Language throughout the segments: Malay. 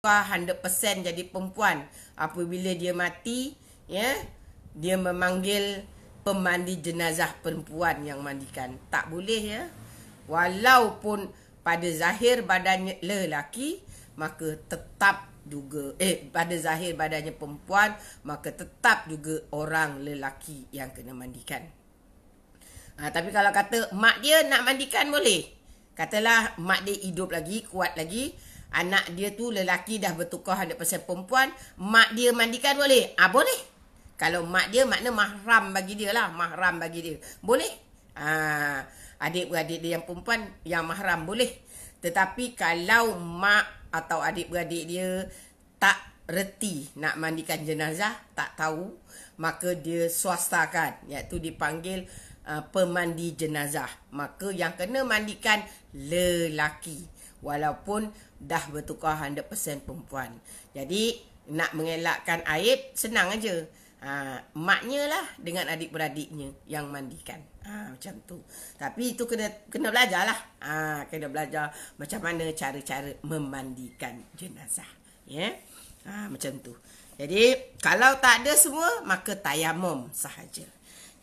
100% jadi perempuan. Apabila dia mati, ya, dia memanggil pemandi jenazah perempuan yang mandikan. Tak boleh, ya. Walaupun pada zahir badannya lelaki, maka tetap juga pada zahir badannya perempuan, maka tetap juga orang lelaki yang kena mandikan. Tapi kalau kata mak dia nak mandikan boleh. Katalah mak dia hidup lagi, kuat lagi, anak dia tu lelaki dah bertukar 100% perempuan, mak dia mandikan boleh? Boleh. Kalau mak dia makna mahram bagi dia lah, mahram bagi dia. Boleh. Adik-beradik dia yang perempuan yang mahram boleh. Tetapi kalau mak atau adik-beradik dia tak reti nak mandikan jenazah, tak tahu, maka dia swastakan, iaitu dipanggil pemandi jenazah. Maka yang kena mandikan lelaki, walaupun dah bertukar 100% perempuan. Jadi nak mengelakkan aib senang aja. Maknya lah dengan adik-beradiknya yang mandikan. Macam tu. Tapi itu kena belajar lah. Kena belajar macam mana cara-cara memandikan jenazah. Ya. Macam tu. Jadi kalau tak ada semua, maka tayamum sahaja.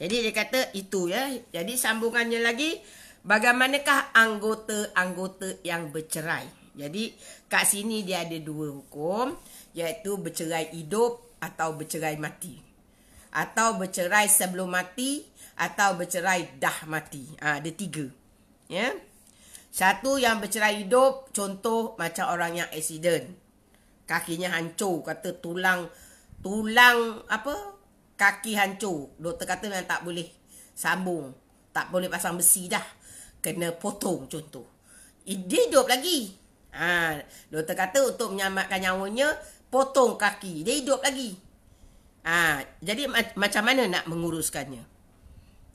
Jadi dia kata itu, ya. Jadi sambungannya lagi, bagaimanakah anggota-anggota yang bercerai. Jadi kat sini dia ada 2 hukum, iaitu bercerai hidup atau bercerai mati. Atau bercerai sebelum mati, atau bercerai dah mati. Ada 3. Ya. Satu yang bercerai hidup, contoh macam orang yang aksiden. Kakinya hancur, kata tulang kaki hancur. Doktor kata memang tak boleh sambung, tak boleh pasang besi dah, kena potong contoh. Dia hidup lagi. Doktor kata untuk menyelamatkan nyawanya, potong kaki, dia hidup lagi. Jadi macam mana nak menguruskannya?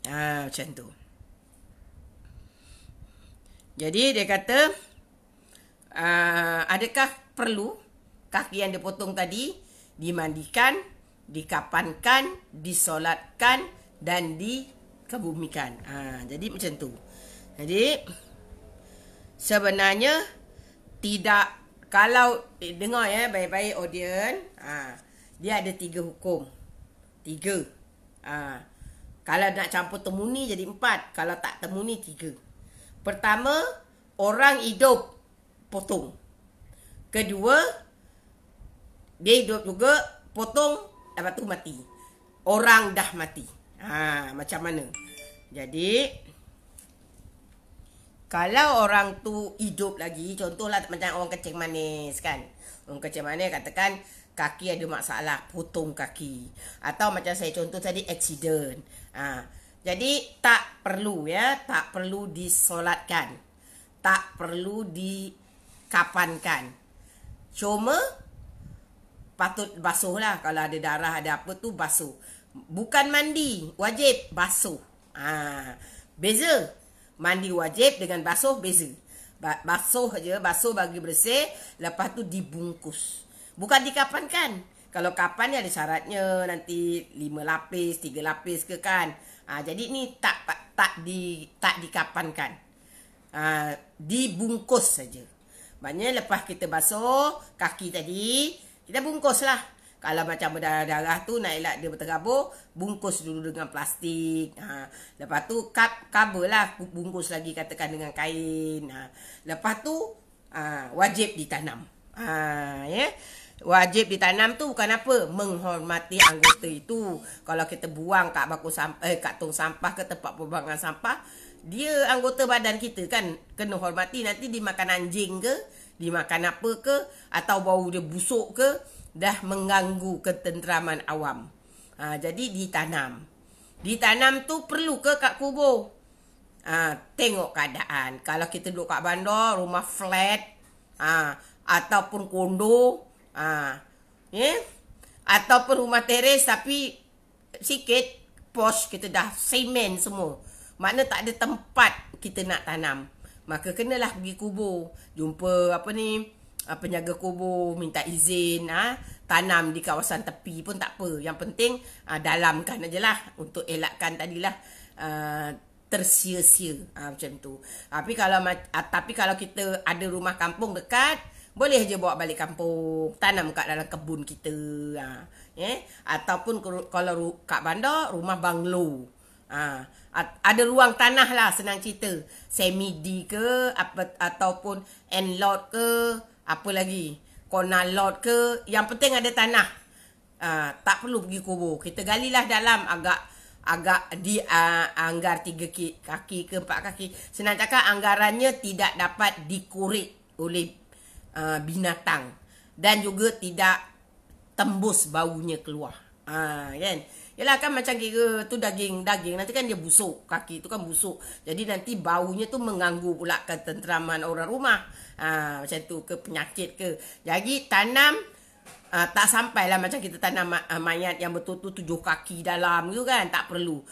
Macam tu. Jadi dia kata, adakah perlu kaki yang dipotong tadi dimandikan, dikapankan, disolatkan dan dikebumikan? Jadi macam tu. Jadi sebenarnya tidak, kalau dengar ya baik-baik audience, dia ada 3 hukum. 3. Kalau nak campur temuni jadi 4. Kalau tak temuni 3. Pertama, orang hidup potong. Kedua, dia hidup juga potong, lepas tu mati. Orang dah mati. Macam mana? Jadi kalau orang tu hidup lagi, contohlah macam orang kencing manis kan. Orang kencing manis katakan kaki ada masalah, potong kaki. Atau macam saya contoh tadi, aksiden. Jadi tak perlu, ya, tak perlu disolatkan, tak perlu dikapankan. Cuma patut basuh lah. Kalau ada darah, ada apa tu, basuh. Bukan mandi, wajib basuh. Beza. Mandi wajib dengan basuh beza. Basuh je, basuh bagi bersih, lepas tu dibungkus. Bukan dikapankan. Kalau kapan ni ada syaratnya, nanti 5 lapis, 3 lapis ke kan. Jadi ni tak dikapankan. Dibungkus saja. Maknanya lepas kita basuh kaki tadi, kita bungkus lah. Kalau macam berdarah-darah tu, nak elak dia berterabur, bungkus dulu dengan plastik. Lepas tu cover lah, bungkus lagi katakan dengan kain. Lepas tu wajib ditanam. Ya. Wajib ditanam tu bukan apa, menghormati anggota itu. Kalau kita buang kat kat tong sampah ke tempat pembuangan sampah, dia anggota badan kita kan, kena hormati. Nanti dimakan anjing ke, dimakan apa ke, atau bau dia busuk ke, dah mengganggu ketenteraman awam. Jadi ditanam. Ditanam tu perlu ke kat kubur? Tengok keadaan. Kalau kita duduk kat bandar, rumah flat, ataupun kondo, ataupun rumah teres tapi sikit posh, kita dah semen semua, makna tak ada tempat kita nak tanam, maka kenalah pergi kubur, jumpa penjaga kubur, minta izin, tanam di kawasan tepi pun tak apa. Yang penting dalamkan ajalah, untuk elakkan tadilah tersia-sia, macam tu. Tapi kalau kita ada rumah kampung dekat, boleh je bawa balik kampung, tanam kat dalam kebun kita. Ataupun kalau kat bandar, rumah banglo. Ada ruang tanah lah, senang cerita. Semi-D ke, ataupun end-lot ke, apa lagi, corner lot ke, yang penting ada tanah. Tak perlu pergi kubur. Kita galilah dalam agak anggar 3 kaki ke 4 kaki. Senang cakap, anggarannya tidak dapat dikorek oleh binatang. Dan juga tidak tembus baunya keluar. Kan? Yalah kan macam kira tu daging. Nanti kan dia busuk. Kaki tu kan busuk. Jadi nanti baunya tu mengganggu pula ketenteraman orang rumah. Macam tu ke penyakit ke. Jadi tanam tak sampailah macam kita tanam mayat yang betul-betul 7 kaki dalam tu kan. Tak perlu.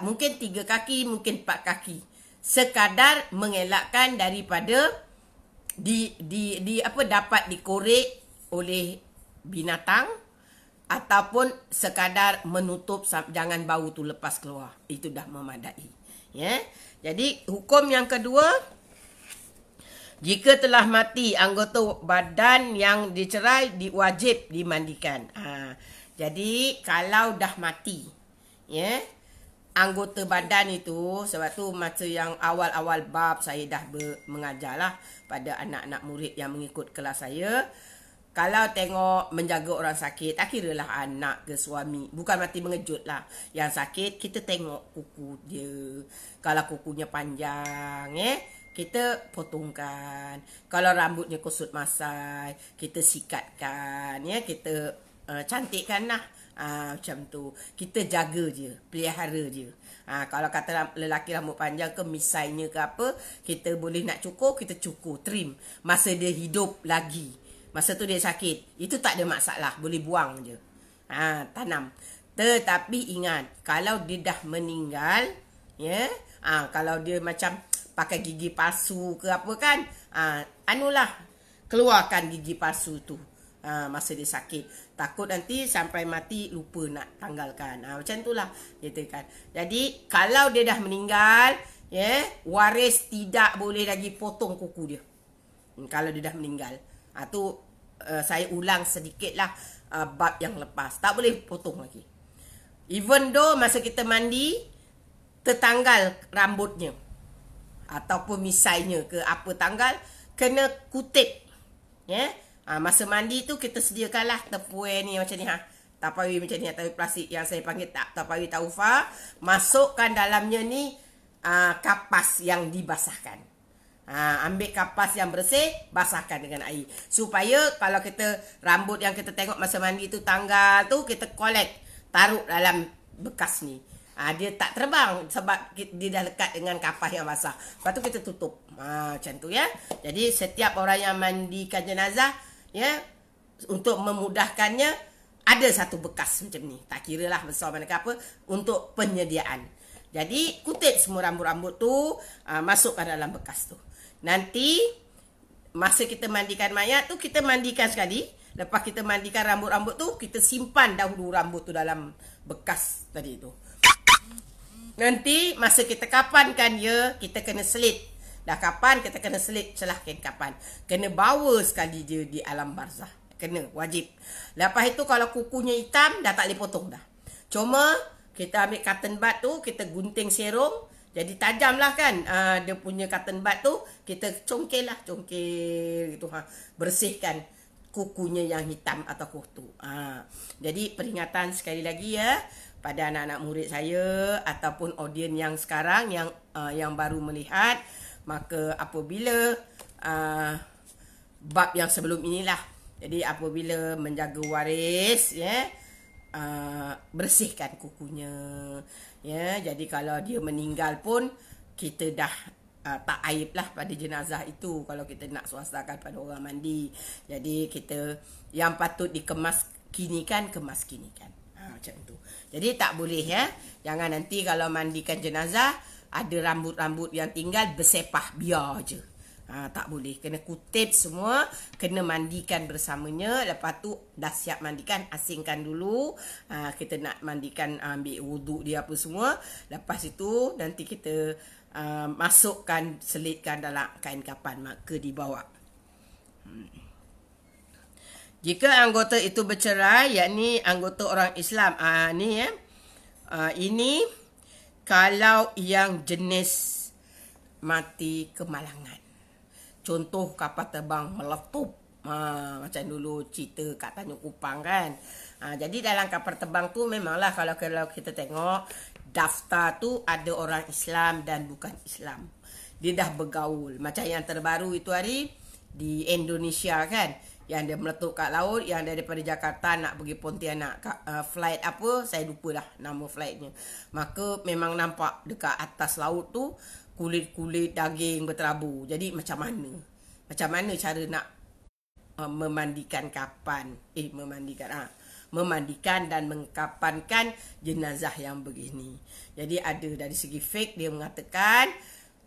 Mungkin 3 kaki, mungkin 4 kaki. Sekadar mengelakkan daripada dapat dikorek oleh binatang, ataupun sekadar menutup jangan bau tu lepas keluar. Itu dah memadai. Jadi hukum yang kedua, jika telah mati anggota badan yang dicerai, wajib dimandikan. Jadi kalau dah mati, anggota badan itu, sebab tu masa yang awal-awal bab saya dah mengajarlah pada anak-anak murid yang mengikut kelas saya. Kalau tengok menjaga orang sakit, tak kira lah anak ke suami. Bukan mati mengejut lah. Yang sakit, kita tengok kuku dia. Kalau kukunya panjang, kita potongkan. Kalau rambutnya kusut masai, kita sikatkan. Kita cantikkan lah. Macam tu. Kita jaga je. Pelihara je. Kalau kata lelaki rambut panjang ke misainya ke apa, kita boleh nak cukur, kita cukur, trim. Masa dia hidup lagi. Masa tu dia sakit. Itu tak ada masalah. Boleh buang je. Tanam. Tetapi ingat, kalau dia dah meninggal, kalau dia macam pakai gigi palsu ke apa kan, keluarkan gigi palsu tu. Masa dia sakit. Takut nanti sampai mati lupa nak tanggalkan. Macam itulah kita kan. Jadi kalau dia dah meninggal, waris tidak boleh lagi potong kuku dia. Kalau dia dah meninggal. Saya ulang sedikit lah bab yang lepas. Tak boleh potong lagi. Even though masa kita mandi, tertanggal rambutnya ataupun misainya ke apa tanggal, kena kutip. Masa mandi tu kita sediakanlah tepuai ni macam ni. Tapawi macam ni, tapawi plastik yang saya panggil tapawi taufa. Masukkan dalamnya ni kapas yang dibasahkan. Ambil kapas yang bersih, basahkan dengan air. Supaya kalau kita rambut yang kita tengok masa mandi tu tanggal tu, kita collect, taruh dalam bekas ni. Dia tak terbang sebab dia dah lekat dengan kapas yang basah. Lepas tu kita tutup. Macam tu ya. Jadi setiap orang yang mandikan jenazah, untuk memudahkannya, ada satu bekas macam ni. Tak kira lah besar mana ke apa, untuk penyediaan. Jadi kutip semua rambut-rambut tu, masukkan dalam bekas tu. Nanti masa kita mandikan mayat tu, kita mandikan sekali. Lepas kita mandikan rambut-rambut tu, kita simpan dahulu rambut tu dalam bekas tadi tu. Nanti masa kita kapankan dia, kita kena selit. Dah kapan, kita kena selit celah kain kapan. Kena bawa sekali dia di alam barzah. Kena, wajib. Lepas itu kalau kukunya hitam, dah tak boleh potong dah. Cuma kita ambil cotton bud tu, kita gunting serum. Jadi tajam lah kan. Dia punya cotton bud tu, kita congkel lah. Congkel gitu. Bersihkan kukunya yang hitam atau kutu. Jadi peringatan sekali lagi ya, pada anak-anak murid saya ataupun audien yang sekarang yang baru melihat, maka apabila bab yang sebelum inilah, jadi apabila menjaga waris bersihkan kukunya jadi kalau dia meninggal pun kita dah tak aib lah pada jenazah itu kalau kita nak swastakan pada orang mandi. Jadi kita yang patut dikemas kinikan, kemas kinikan. Macam tu. Jadi tak boleh jangan nanti kalau mandikan jenazah ada rambut-rambut yang tinggal bersepah, biar je. Tak boleh. Kena kutip semua, kena mandikan bersamanya. Lepas tu dah siap mandikan, asingkan dulu. Kita nak mandikan, ambil wuduk dia apa semua. Lepas itu nanti kita masukkan, selitkan dalam kain kapan, maka dibawa. Jika anggota itu bercerai, yakni anggota orang Islam. Ni ya. Ini kalau yang jenis mati kemalangan. Contoh kapal terbang meletup. Macam dulu cerita kat Tanjung Kupang kan. Jadi dalam kapal terbang tu memanglah kalau kita tengok daftar tu ada orang Islam dan bukan Islam. Dia dah bergaul. Macam yang terbaru itu hari di Indonesia kan. Yang dia meletup kat laut, yang daripada Jakarta nak pergi Pontianak. Flight apa, saya lupa dah nama flightnya. Maka memang nampak dekat atas laut tu kulit-kulit daging berterabur. Jadi macam mana? Macam mana cara nak memandikan kapan? Memandikan dan mengkapankan jenazah yang begini. Jadi ada dari segi fake dia mengatakan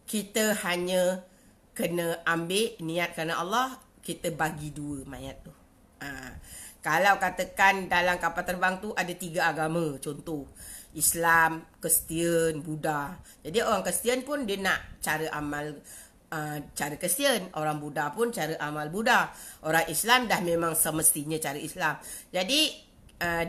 kita hanya kena ambil niat kerana Allah, kita bagi dua mayat tu. Kalau katakan dalam kapal terbang tu ada 3 agama, contoh Islam, Kristian, Buddha. Jadi orang Kristian pun dia nak cara amal cara Kristian, orang Buddha pun cara amal Buddha. Orang Islam dah memang semestinya cara Islam. Jadi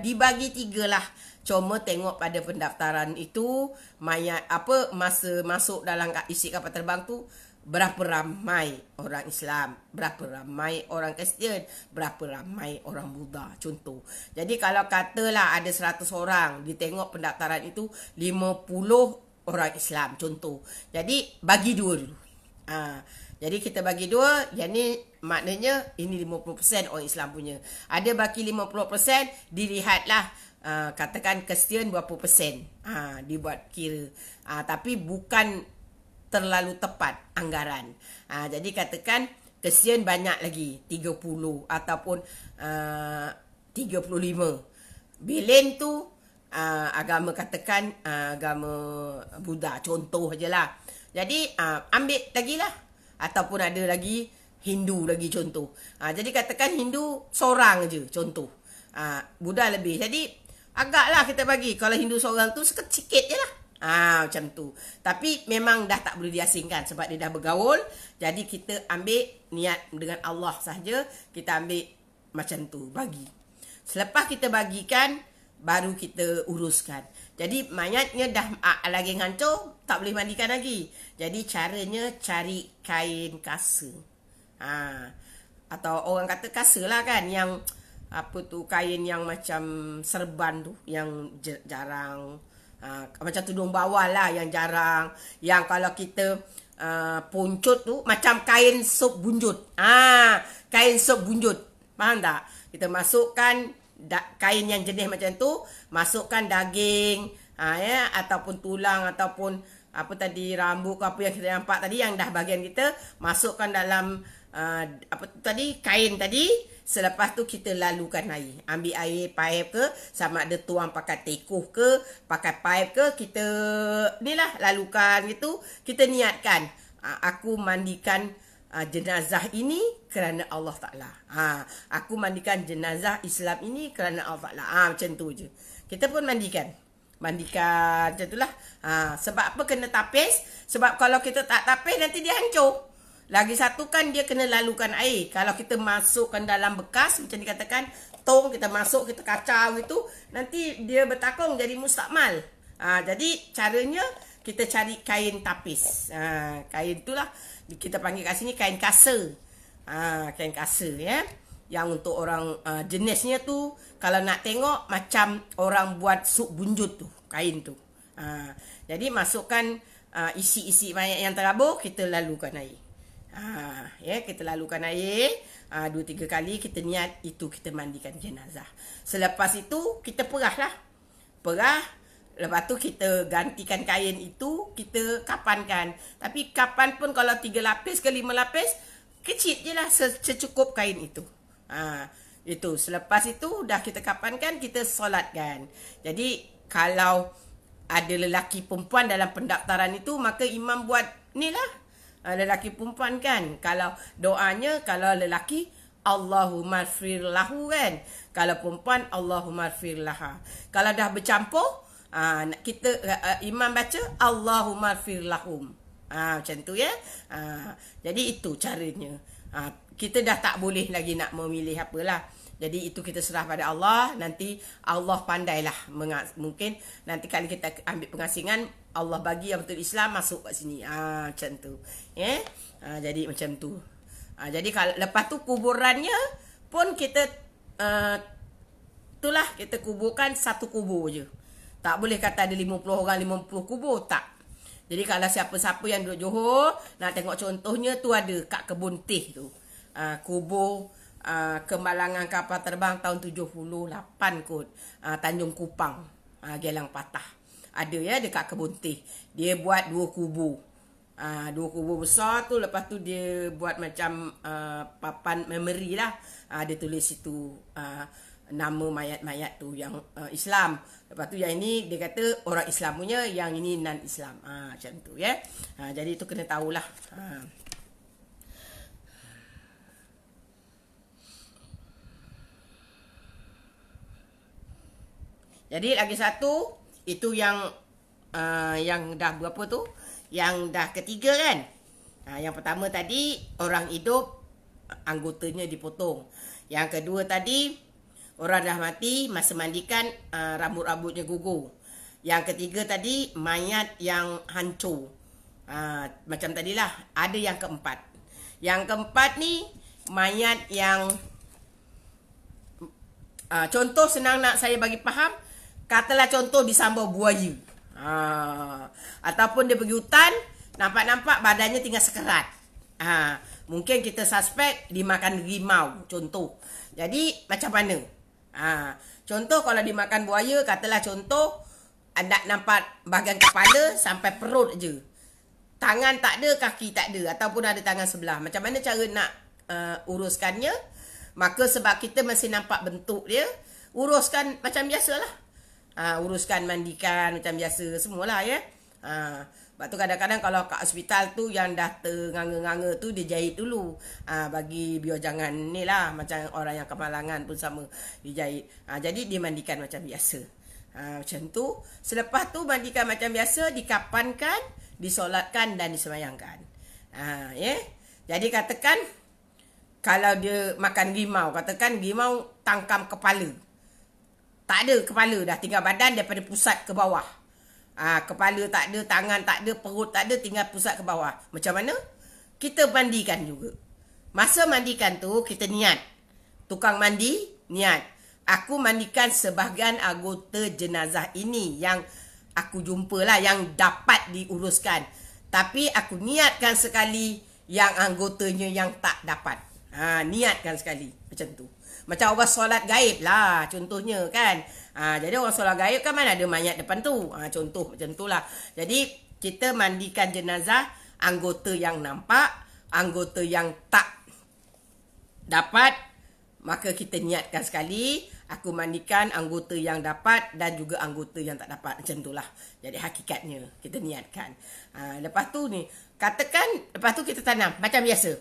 dibagi 3 lah. Cuma tengok pada pendaftaran itu mayat apa masa masuk dalam isi kapal terbang tu berapa ramai orang Islam, berapa ramai orang Kristian, berapa ramai orang Buddha, contoh. Jadi kalau katalah ada 100 orang, ditengok pendaftaran itu 50 orang Islam, contoh. Jadi bagi 2 dulu. Jadi kita bagi 2, yang ni maknanya ini 50% orang Islam punya. Ada baki 50%, dilihatlah katakan Kristian berapa persen. Dibuat kira. Tapi bukan terlalu tepat anggaran. Jadi katakan Kristian banyak lagi 30 ataupun 35. Belen tu agama katakan agama Buddha, contoh je lah. Jadi ambil lagi lah. Ataupun ada lagi Hindu lagi, contoh. Jadi katakan Hindu seorang je, contoh. Buddha lebih. Jadi agaklah kita bagi. Kalau Hindu seorang tu sikit je lah. Macam tu. Tapi memang dah tak boleh diasingkan sebab dia dah bergaul. Jadi kita ambil niat dengan Allah sahaja. Kita ambil macam tu, bagi. Selepas kita bagikan, baru kita uruskan. Jadi mayatnya dah lagi hancur, tak boleh mandikan lagi. Jadi caranya cari kain kasa. Atau orang kata kasa lah kan, yang apa tu, kain yang macam serban tu, yang jarang, macam tudung bawal lah, yang jarang, yang kalau kita puncut tu macam kain sup bunjut. Kain sup bunjut, faham tak? Kita masukkan kain yang jenis macam tu, masukkan daging, ya, ataupun tulang, ataupun apa tadi, rambut ke apa yang kita nampak tadi, yang dah bahagian kita, masukkan dalam apa tadi, kain tadi. Selepas tu kita lalukan air. Ambil air paip ke, sama ada tuang pakai tekuh ke, pakai paip ke, kita ni lah lalukan gitu. Kita niatkan, aku mandikan jenazah ini kerana Allah Ta'ala. Aku mandikan jenazah Islam ini kerana Allah Ta'ala. Macam tu je. Kita pun mandikan macam itulah. Sebab apa kena tapis? Sebab kalau kita tak tapis nanti dia hancur. Lagi satu kan dia kena lalukan air. Kalau kita masukkan dalam bekas, macam dikatakan tong, kita masuk, kita kacau itu, nanti dia bertakung jadi mustakmal. Jadi caranya kita cari kain tapis. Kain itulah kita panggil kat sini kain kasa. Kain kasa ya. Yang untuk orang jenisnya tu, kalau nak tengok macam orang buat sup bunjut tu, kain tu. Jadi masukkan isi-isi mayat yang terabur, kita lalukan air. Ya, kita lalukan air 2-3 kali, kita niat itu kita mandikan jenazah. Selepas itu kita perah lah. Perah, lepas tu kita gantikan kain itu, kita kapankan. Tapi kapan pun kalau 3 lapis ke 5 lapis, kecil je lah secukup kain itu. Itu selepas itu dah kita kapankan, kita solatkan. Jadi kalau ada lelaki perempuan dalam pendaftaran itu, maka imam buat ni lah, lelaki perempuan kan. Kalau doanya, kalau lelaki Allahumma ighfir lahu kan. Kalau perempuan Allahumma ighfir laha. Kalau dah bercampur, kita imam baca Allahumma ighfir lahum. Macam tu ya. Jadi itu caranya. Kita dah tak boleh lagi nak memilih apalah. Jadi itu kita serah pada Allah. Nanti Allah pandailah. Mungkin nanti kali kita ambil pengasingan, Allah bagi yang betul Islam masuk kat sini. Macam tu. Jadi macam tu. Jadi kalau lepas tu kuburannya pun kita itulah kita kuburkan satu kubur je. Tak boleh kata ada 50 orang 50 kubur, tak. Jadi kalau siapa-siapa yang duduk Johor nak tengok contohnya tu ada kat Kebun Teh tu. Kubur kemalangan kapal terbang tahun 78 kot. Tanjung Kupang, Gelang Patah. Ada ya dekat Kebun Teh. Dia buat 2 kubur. 2 kubur besar tu, lepas tu dia buat macam papan memory lah. Dia tulis situ nama mayat-mayat tu yang Islam. Lepas tu yang ini dia kata orang Islam punya, yang ini non-Islam. Macam tu ya. Jadi itu kena tahulah. Jadi lagi satu itu yang dah berapa tu? Yang dah ketiga kan? Yang pertama tadi orang hidup anggotanya dipotong. Yang kedua tadi orang dah mati masa mandikan rambut-rambutnya gugur. Yang ketiga tadi mayat yang hancur. Macam tadilah. Ada yang keempat. Yang keempat ni mayat yang contoh senang nak saya bagi faham. Katalah contoh disambau buaya. Ataupun dia pergi hutan, nampak-nampak badannya tinggal sekerat. Mungkin kita suspek dimakan rimau, contoh. Jadi macam mana? Contoh kalau dimakan buaya, katalah contoh anda nampak bahagian kepala sampai perut je. Tangan tak ada, kaki tak ada, ataupun ada tangan sebelah. Macam mana cara nak uruskannya? Maka sebab kita masih nampak bentuk dia, uruskan macam biasalah. Uruskan mandikan macam biasa semualah ya. Sebab tu kadang-kadang kalau kat hospital tu yang dah ternganga-nganga tu dia jahit dulu. Bagi biar jangan ni lah, macam orang yang kemalangan pun sama dijahit. Jadi dia mandikan macam biasa. Macam tu. Selepas tu mandikan macam biasa, dikapankan, disolatkan dan disemayangkan. Ya. Jadi katakan kalau dia makan rimau, katakan rimau tangkam kepala. Tak ada kepala dah, tinggal badan daripada pusat ke bawah. Kepala tak ada, tangan tak ada, perut tak ada, tinggal pusat ke bawah. Macam mana? Kita mandikan juga. Masa mandikan tu, kita niat. Tukang mandi, niat. Aku mandikan sebahagian anggota jenazah ini yang aku jumpa lah, yang dapat diuruskan. Tapi aku niatkan sekali yang anggotanya yang tak dapat. Niatkan sekali. Macam tu. Macam orang solat gaib lah contohnya kan. Jadi orang solat gaib kan mana ada mayat depan tu. Contoh macam tu lah. Jadi kita mandikan jenazah anggota yang nampak, anggota yang tak dapat. Maka kita niatkan sekali, aku mandikan anggota yang dapat dan juga anggota yang tak dapat. Macam tu lah. Jadi hakikatnya kita niatkan. Lepas tu ni, katakan, lepas tu kita tanam macam biasa.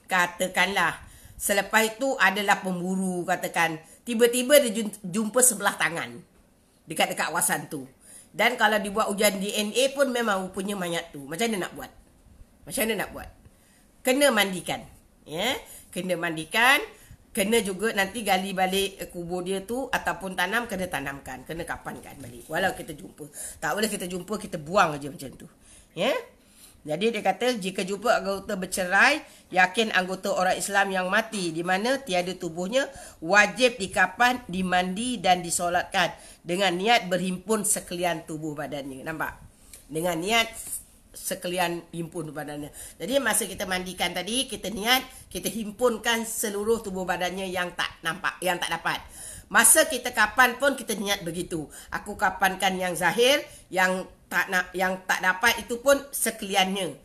Katakanlah selepas itu adalah pemburu, katakan tiba-tiba dia jumpa sebelah tangan dekat-dekat kawasan tu. Dan kalau dibuat ujian DNA pun memang rupanya mayat tu. Macam mana nak buat? Macam mana nak buat? Kena mandikan. Ya, kena mandikan. Kena juga nanti gali balik kubur dia tu ataupun kena tanamkan, kena kapankan balik. Walau kita jumpa. Tak boleh kita jumpa kita buang aja macam tu. Ya. Jadi dia kata jika jumpa anggota bercerai, yakin anggota orang Islam yang mati di mana tiada tubuhnya, wajib dikapan, dimandi dan disolatkan dengan niat berhimpun sekalian tubuh badannya. Nampak? Dengan niat sekalian himpun badannya. Jadi masa kita mandikan tadi, kita niat, kita himpunkan seluruh tubuh badannya yang tak nampak, yang tak dapat. Masa kita kapan pun kita niat begitu. Aku kapankan yang zahir, yang tak dapat itu pun sekaliannya.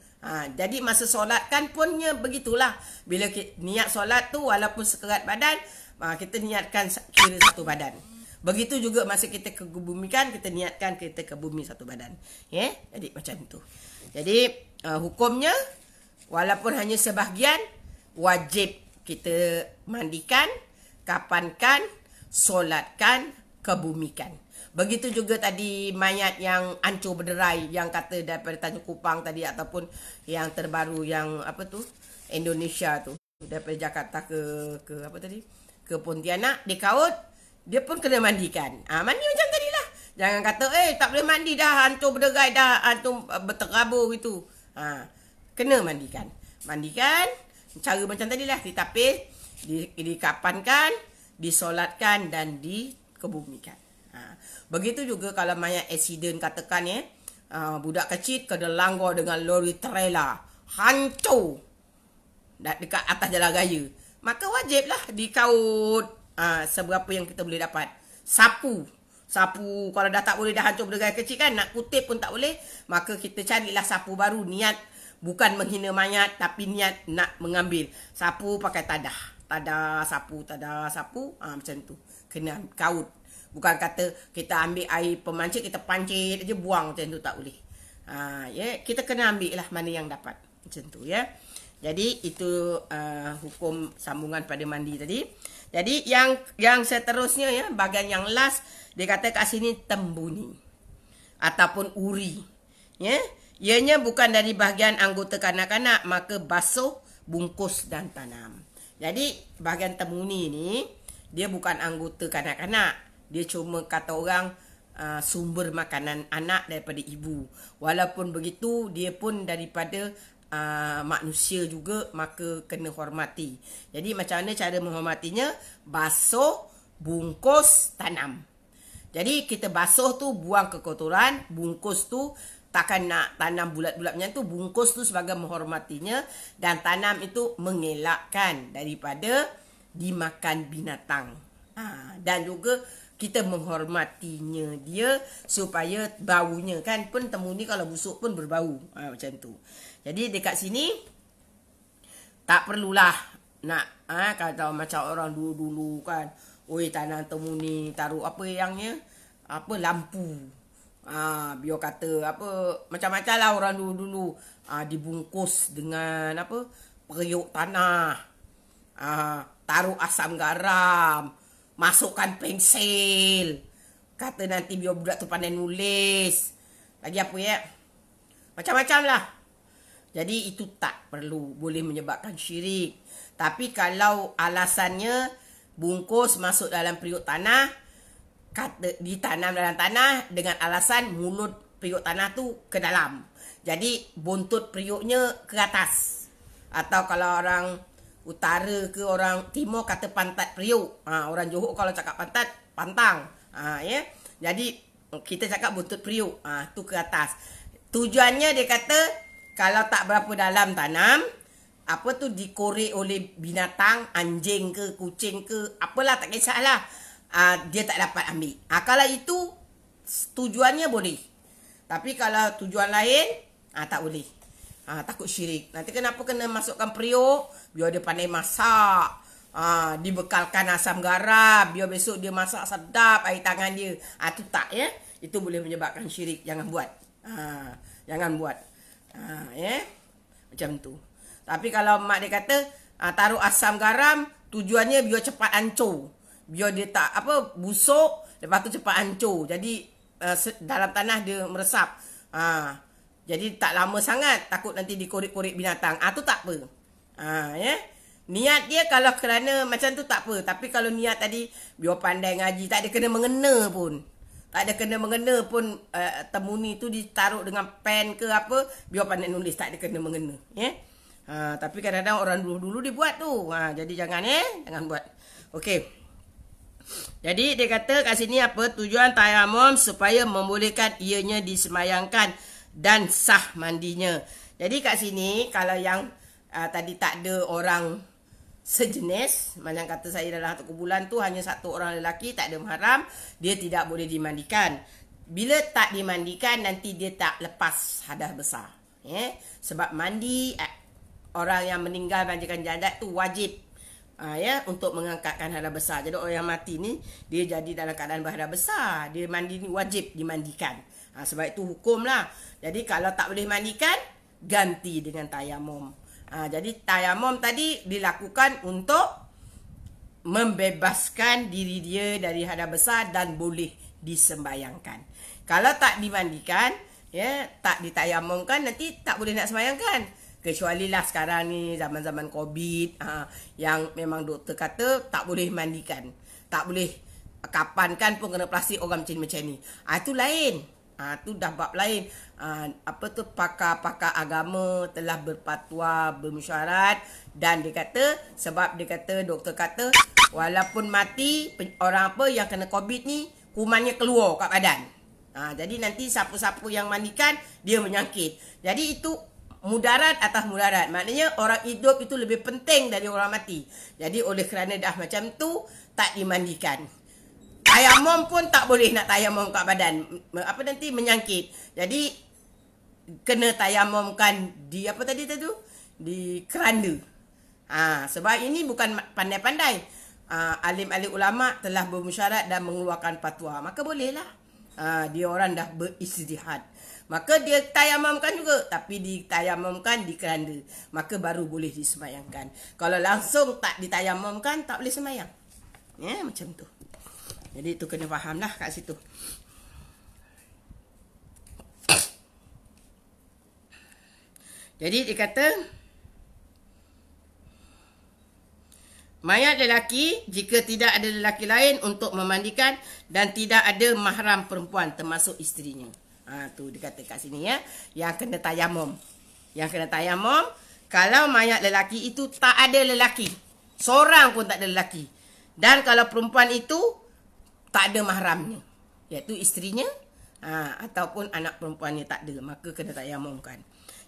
Jadi masa solat kan punnya begitulah. Bila niat solat tu walaupun sekerat badan, kita niatkan kira satu badan. Begitu juga masa kita kebumikan, kita niatkan kita ke bumi satu badan. Ya, jadi macam tu. Jadi hukumnya walaupun hanya sebahagian, wajib kita mandikan, kapankan, solatkan, kebumikan. Begitu juga tadi mayat yang hancur berderai, yang kata daripada Tanjung Kupang tadi ataupun yang terbaru yang apa tu, Indonesia tu. daripada Jakarta ke apa tadi? Ke Pontianak, dia kaut, dia pun kena mandikan. Mandi macam tadi lah. Jangan kata, tak boleh mandi dah, hantu berderai dah, hantu berterabur gitu. Kena mandikan. Mandikan, cara macam tadi lah, ditapis, dikapankan, disolatkan dan dikebumikan. Begitu juga kalau mayat accident katakan budak kecil kena langgar dengan lori trailer, hancur dekat atas jalan raya, maka wajiblah dikaut seberapa yang kita boleh dapat. Sapu kalau dah tak boleh, dah hancur berderai kecil kan, nak kutip pun tak boleh, maka kita carilah sapu baru. Niat bukan menghina mayat, tapi niat nak mengambil. Sapu pakai tadah sapu, macam tu. Kena kaut. Bukan kata kita ambil air pemancit, kita pancit aja buang, macam tu tak boleh. Kita kena ambil lah mana yang dapat. Macam tu ya. Jadi itu hukum sambungan pada mandi tadi. Jadi yang seterusnya ya, bahagian yang last, dia kata kat sini tembuni ataupun uri. Ya. Ianya bukan dari bahagian anggota kanak-kanak, maka basuh, bungkus dan tanam. Jadi bahagian tembuni ni dia bukan anggota kanak-kanak. Dia cuma kata orang sumber makanan anak daripada ibu. Walaupun begitu, dia pun daripada manusia juga, maka kena hormati. Jadi macam mana cara menghormatinya? Basuh, bungkus, tanam. Jadi kita basuh tu buang kekotoran, bungkus tu takkan nak tanam bulat-bulat macam tu. Bungkus tu sebagai menghormatinya, dan tanam itu mengelakkan daripada dimakan binatang. Dan juga kita menghormatinya dia supaya baunya kan pun temuni kalau busuk pun berbau. Macam tu. Jadi dekat sini tak perlulah nak kata macam orang dulu-dulu kan. Oi, tanam temuni taruh apa yangnya? Apa lampu. Biar kata apa macam-macam lah orang dulu-dulu. Dibungkus dengan apa? Periuk tanah. Taruh asam garam. Masukkan pensil. Kata nanti biar budak tu pandai nulis. Lagi apa ya? Macam-macam lah. Jadi itu tak perlu. Boleh menyebabkan syirik. Tapi kalau alasannya bungkus masuk dalam periuk tanah, ditanam dalam tanah dengan alasan mulut periuk tanah tu ke dalam. Jadi buntut periuknya ke atas. Atau kalau orang utara ke orang timur kata pantat periuk. Orang Johor kalau cakap pantat, pantang. Ya. Jadi kita cakap buntut periuk. Tu ke atas. Tujuannya dia kata kalau tak berapa dalam tanam, apa tu dikorek oleh binatang, anjing ke, kucing ke, apalah tak kisahlah. Dia tak dapat ambil. Kalau itu tujuannya boleh. Tapi kalau tujuan lain, tak boleh. Takut syirik. Nanti kenapa kena masukkan periuk? Biar dia pandai masak. Dibekalkan asam garam. Biar besok dia masak sedap air tangan dia. Itu tak ya. Itu boleh menyebabkan syirik. Jangan buat. Jangan buat. Ya. Macam tu. Tapi kalau mak dia kata taruh asam garam, tujuannya biar cepat hancur. Biar dia tak busuk, lepas tu cepat hancur. Jadi dalam tanah dia meresap. Jadi tak lama sangat, takut nanti dikorek-korek binatang. Tu tak apa. Ya. Niat dia kalau kerana macam tu tak apa. Tapi kalau niat tadi biar pandai ngaji, tak ada kena mengena pun. Tak ada kena mengena pun temuni tu ditaruh dengan pen ke apa, biar pandai nulis, tak ada kena mengena. Ya. Tapi kadang-kadang orang dulu-dulu dia buat tu. Jadi jangan jangan buat. Okey. Jadi dia kata kat sini apa? Tujuan tayamum supaya membolehkan ianya disemayangkan dan sah mandinya. Jadi kat sini kalau yang tadi tak ada orang sejenis, macam kata saya dalam satu kumpulan tu hanya satu orang lelaki, tak ada mahram, dia tidak boleh dimandikan. Bila tak dimandikan nanti dia tak lepas hadas besar. Sebab mandi orang yang meninggal mandikan jadat tu wajib untuk mengangkatkan hadas besar. Jadi orang yang mati ni dia jadi dalam keadaan berhadas besar, dia mandi ni wajib dimandikan. Sebab itu hukum lah. Jadi kalau tak boleh mandikan, ganti dengan tayamum. Jadi tayamum tadi dilakukan untuk membebaskan diri dia dari hadas besar dan boleh disembayangkan. Kalau tak dimandikan, tak ditayamumkan, nanti tak boleh nak sembayangkan. Kecuali lah sekarang ni zaman-zaman COVID, yang memang doktor kata tak boleh mandikan, tak boleh kapan kan pun kena plastik orang macam ni. Itu lain. Tu dah bab lain. Apa tu, pakar-pakar agama telah berfatwa, bermesyuarat, dan dia kata, sebab dia kata, doktor kata walaupun mati orang apa yang kena COVID ni, kumannya keluar kat badan. Jadi nanti siapa-siapa yang mandikan dia menyangkit. Jadi itu mudarat atas mudarat. Maknanya orang hidup itu lebih penting dari orang mati. Jadi oleh kerana dah macam tu, tak dimandikan. Tayamum pun tak boleh nak tayamum kat badan. Apa nanti menyangkit. Jadi kena tayamumkan di apa tadi tu? Di keranda. Sebab ini bukan pandai-pandai. Alim-alim ulama telah bermusyarat dan mengeluarkan fatwa. Maka bolehlah. Dia orang dah beristihad. Maka dia tayamumkan juga, tapi ditayamumkan di keranda. Maka baru boleh disemayangkan. Kalau langsung tak ditayamumkan, tak boleh semayang. Macam tu. Jadi tu kena faham lah kat situ. Jadi dia kata, mayat lelaki jika tidak ada lelaki lain untuk memandikan dan tidak ada mahram perempuan termasuk isterinya. Tu dia kata kat sini ya, yang kena tayamum. Yang kena tayamum kalau mayat lelaki itu tak ada lelaki. Seorang pun tak ada lelaki. Dan kalau perempuan itu tak ada mahramnya, iaitu isterinya ataupun anak perempuannya tak ada, maka kena tayamumkan.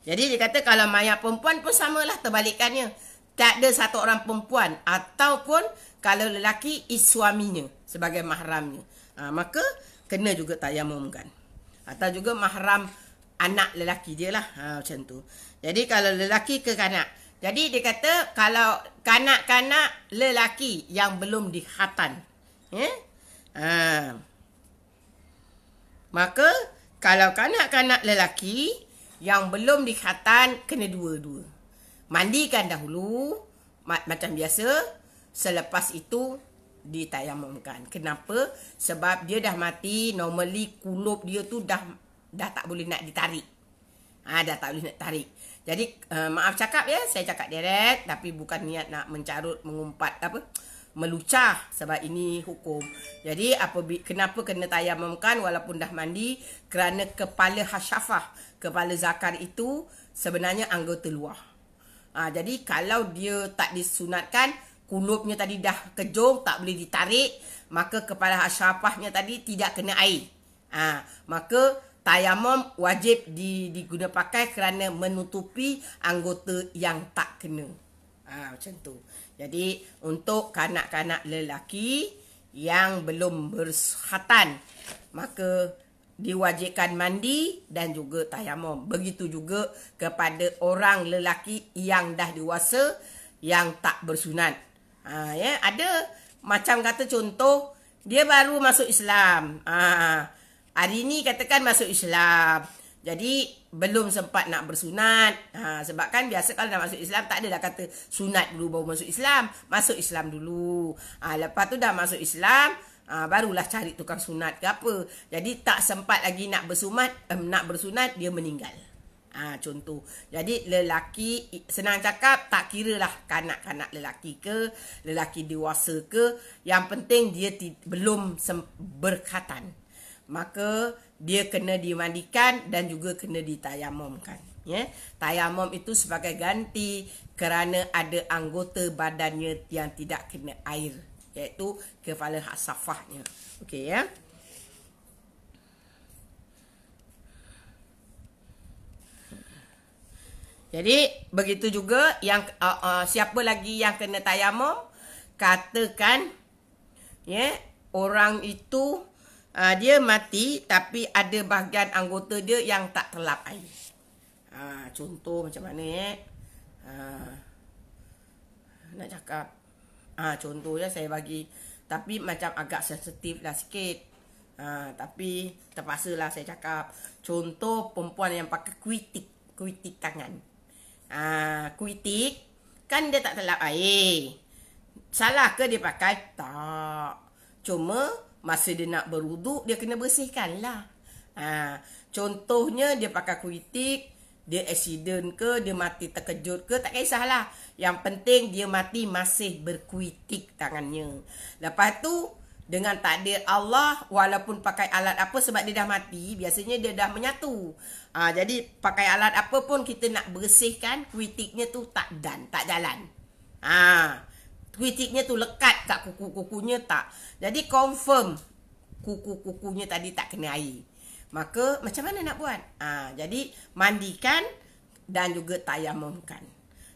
Jadi dia kata kalau mayat perempuan pun samalah terbalikannya. Tak ada satu orang perempuan ataupun kalau lelaki suaminya sebagai mahramnya. Maka kena juga tayamumkan. Atau juga mahram anak lelaki dia lah. Macam tu. Jadi kalau lelaki ke kanak. Jadi dia kata kalau kanak-kanak lelaki yang belum dikhatan. Maka kalau kanak-kanak lelaki yang belum dikhatan, kena dua-dua. Mandikan dahulu macam biasa. Selepas itu ditayamumkan. Kenapa? Sebab dia dah mati. Normally kulup dia tu dah tak boleh nak ditarik. Dah tak boleh nak tarik. Jadi maaf cakap ya, saya cakap direct, tapi bukan niat nak mencarut, mengumpat melucah, sebab ini hukum. Jadi kenapa kena tayamumkan walaupun dah mandi? Kerana kepala hasyafah, kepala zakar itu sebenarnya anggota luar. Jadi kalau dia tak disunatkan, kulupnya tadi dah kejung, tak boleh ditarik, maka kepala hasyafahnya tadi tidak kena air. Maka tayamum wajib diguna pakai kerana menutupi anggota yang tak kena. Macam tu. Jadi untuk kanak-kanak lelaki yang belum berkhatan, maka diwajibkan mandi dan juga tayamum. Begitu juga kepada orang lelaki yang dah dewasa yang tak bersunat. Ada macam kata contoh, dia baru masuk Islam. Hari ni katakan masuk Islam. Jadi belum sempat nak bersunat. Sebab kan biasa kalau nak masuk Islam tak adalah kata sunat dulu baru masuk Islam. Masuk Islam dulu. Lepas tu dah masuk Islam, barulah cari tukang sunat ke apa. Jadi tak sempat lagi nak bersunat, dia meninggal. Contoh. Jadi lelaki, senang cakap, tak kira lah kanak-kanak lelaki ke, lelaki dewasa ke, yang penting dia belum berkhatan. Maka dia kena dimandikan dan juga kena ditayamumkan. Tayamum itu sebagai ganti kerana ada anggota badannya yang tidak kena air, iaitu kepala hasyafahnya. Okey ya. Jadi begitu juga yang siapa lagi yang kena tayamum, katakan orang itu dia mati tapi ada bahagian anggota dia yang tak terlap air. Contoh macam mana nak cakap. Contoh ya saya bagi, tapi macam agak sensitif lah sikit. Tapi terpaksalah saya cakap. Contoh perempuan yang pakai kuitik tangan. Kuitik kan dia tak terlap air. Salah ke dia pakai? Tak. Cuma masa dia nak berwuduk, dia kena bersihkan lah. Contohnya dia pakai kuitik, Dia accident ke, dia mati terkejut ke, tak kisahlah. Yang penting dia mati masih berkuitik tangannya. Lepas tu, dengan takdir Allah, walaupun pakai alat apa, sebab dia dah mati, biasanya dia dah menyatu. Jadi pakai alat apa pun kita nak bersihkan, kuitiknya tu tak jalan. Kuitiknya tu lekat kat kuku-kukunya tak. Jadi confirm kuku-kukunya tadi tak kena air. Maka macam mana nak buat? Jadi mandikan dan juga tayamumkan.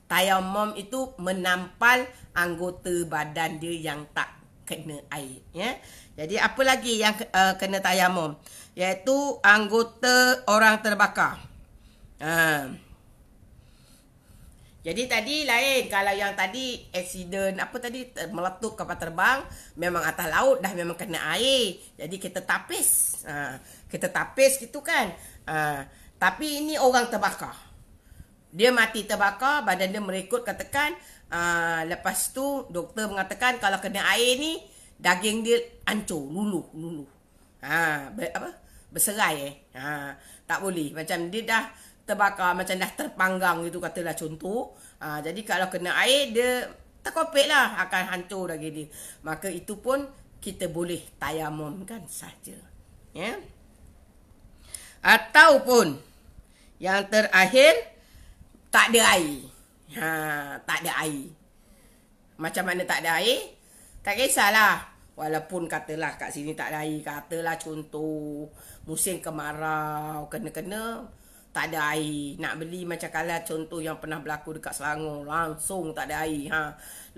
Tayamum itu menampal anggota badan dia yang tak kena air. Ya? Jadi apa lagi yang kena tayamum? Iaitu anggota orang terbakar. Jadi tadi lain. Kalau yang tadi accident apa tadi meletup kapal terbang, memang atas laut dah memang kena air. Jadi kita tapis. Kita tapis gitu kan. Tapi ini orang terbakar. Dia mati terbakar, badan dia merekut katakan. Lepas tu doktor mengatakan kalau kena air ni daging dia hancur, luluh. Berserai tak boleh. Macam dia dah terbakar, macam dah terpanggang gitu katalah contoh. Jadi kalau kena air dia terkopek lah, akan hancur daging dia. Maka itu pun kita boleh tayamumkan saja. Ya. Ataupun yang terakhir tak ada air. Tak ada air. Macam mana tak ada air? Tak kisahlah. Walaupun katalah kat sini tak ada air, katalah contoh musim kemarau, kena-kena tak ada air. Nak beli macam kala contoh yang pernah berlaku dekat Selangor, langsung tak ada air.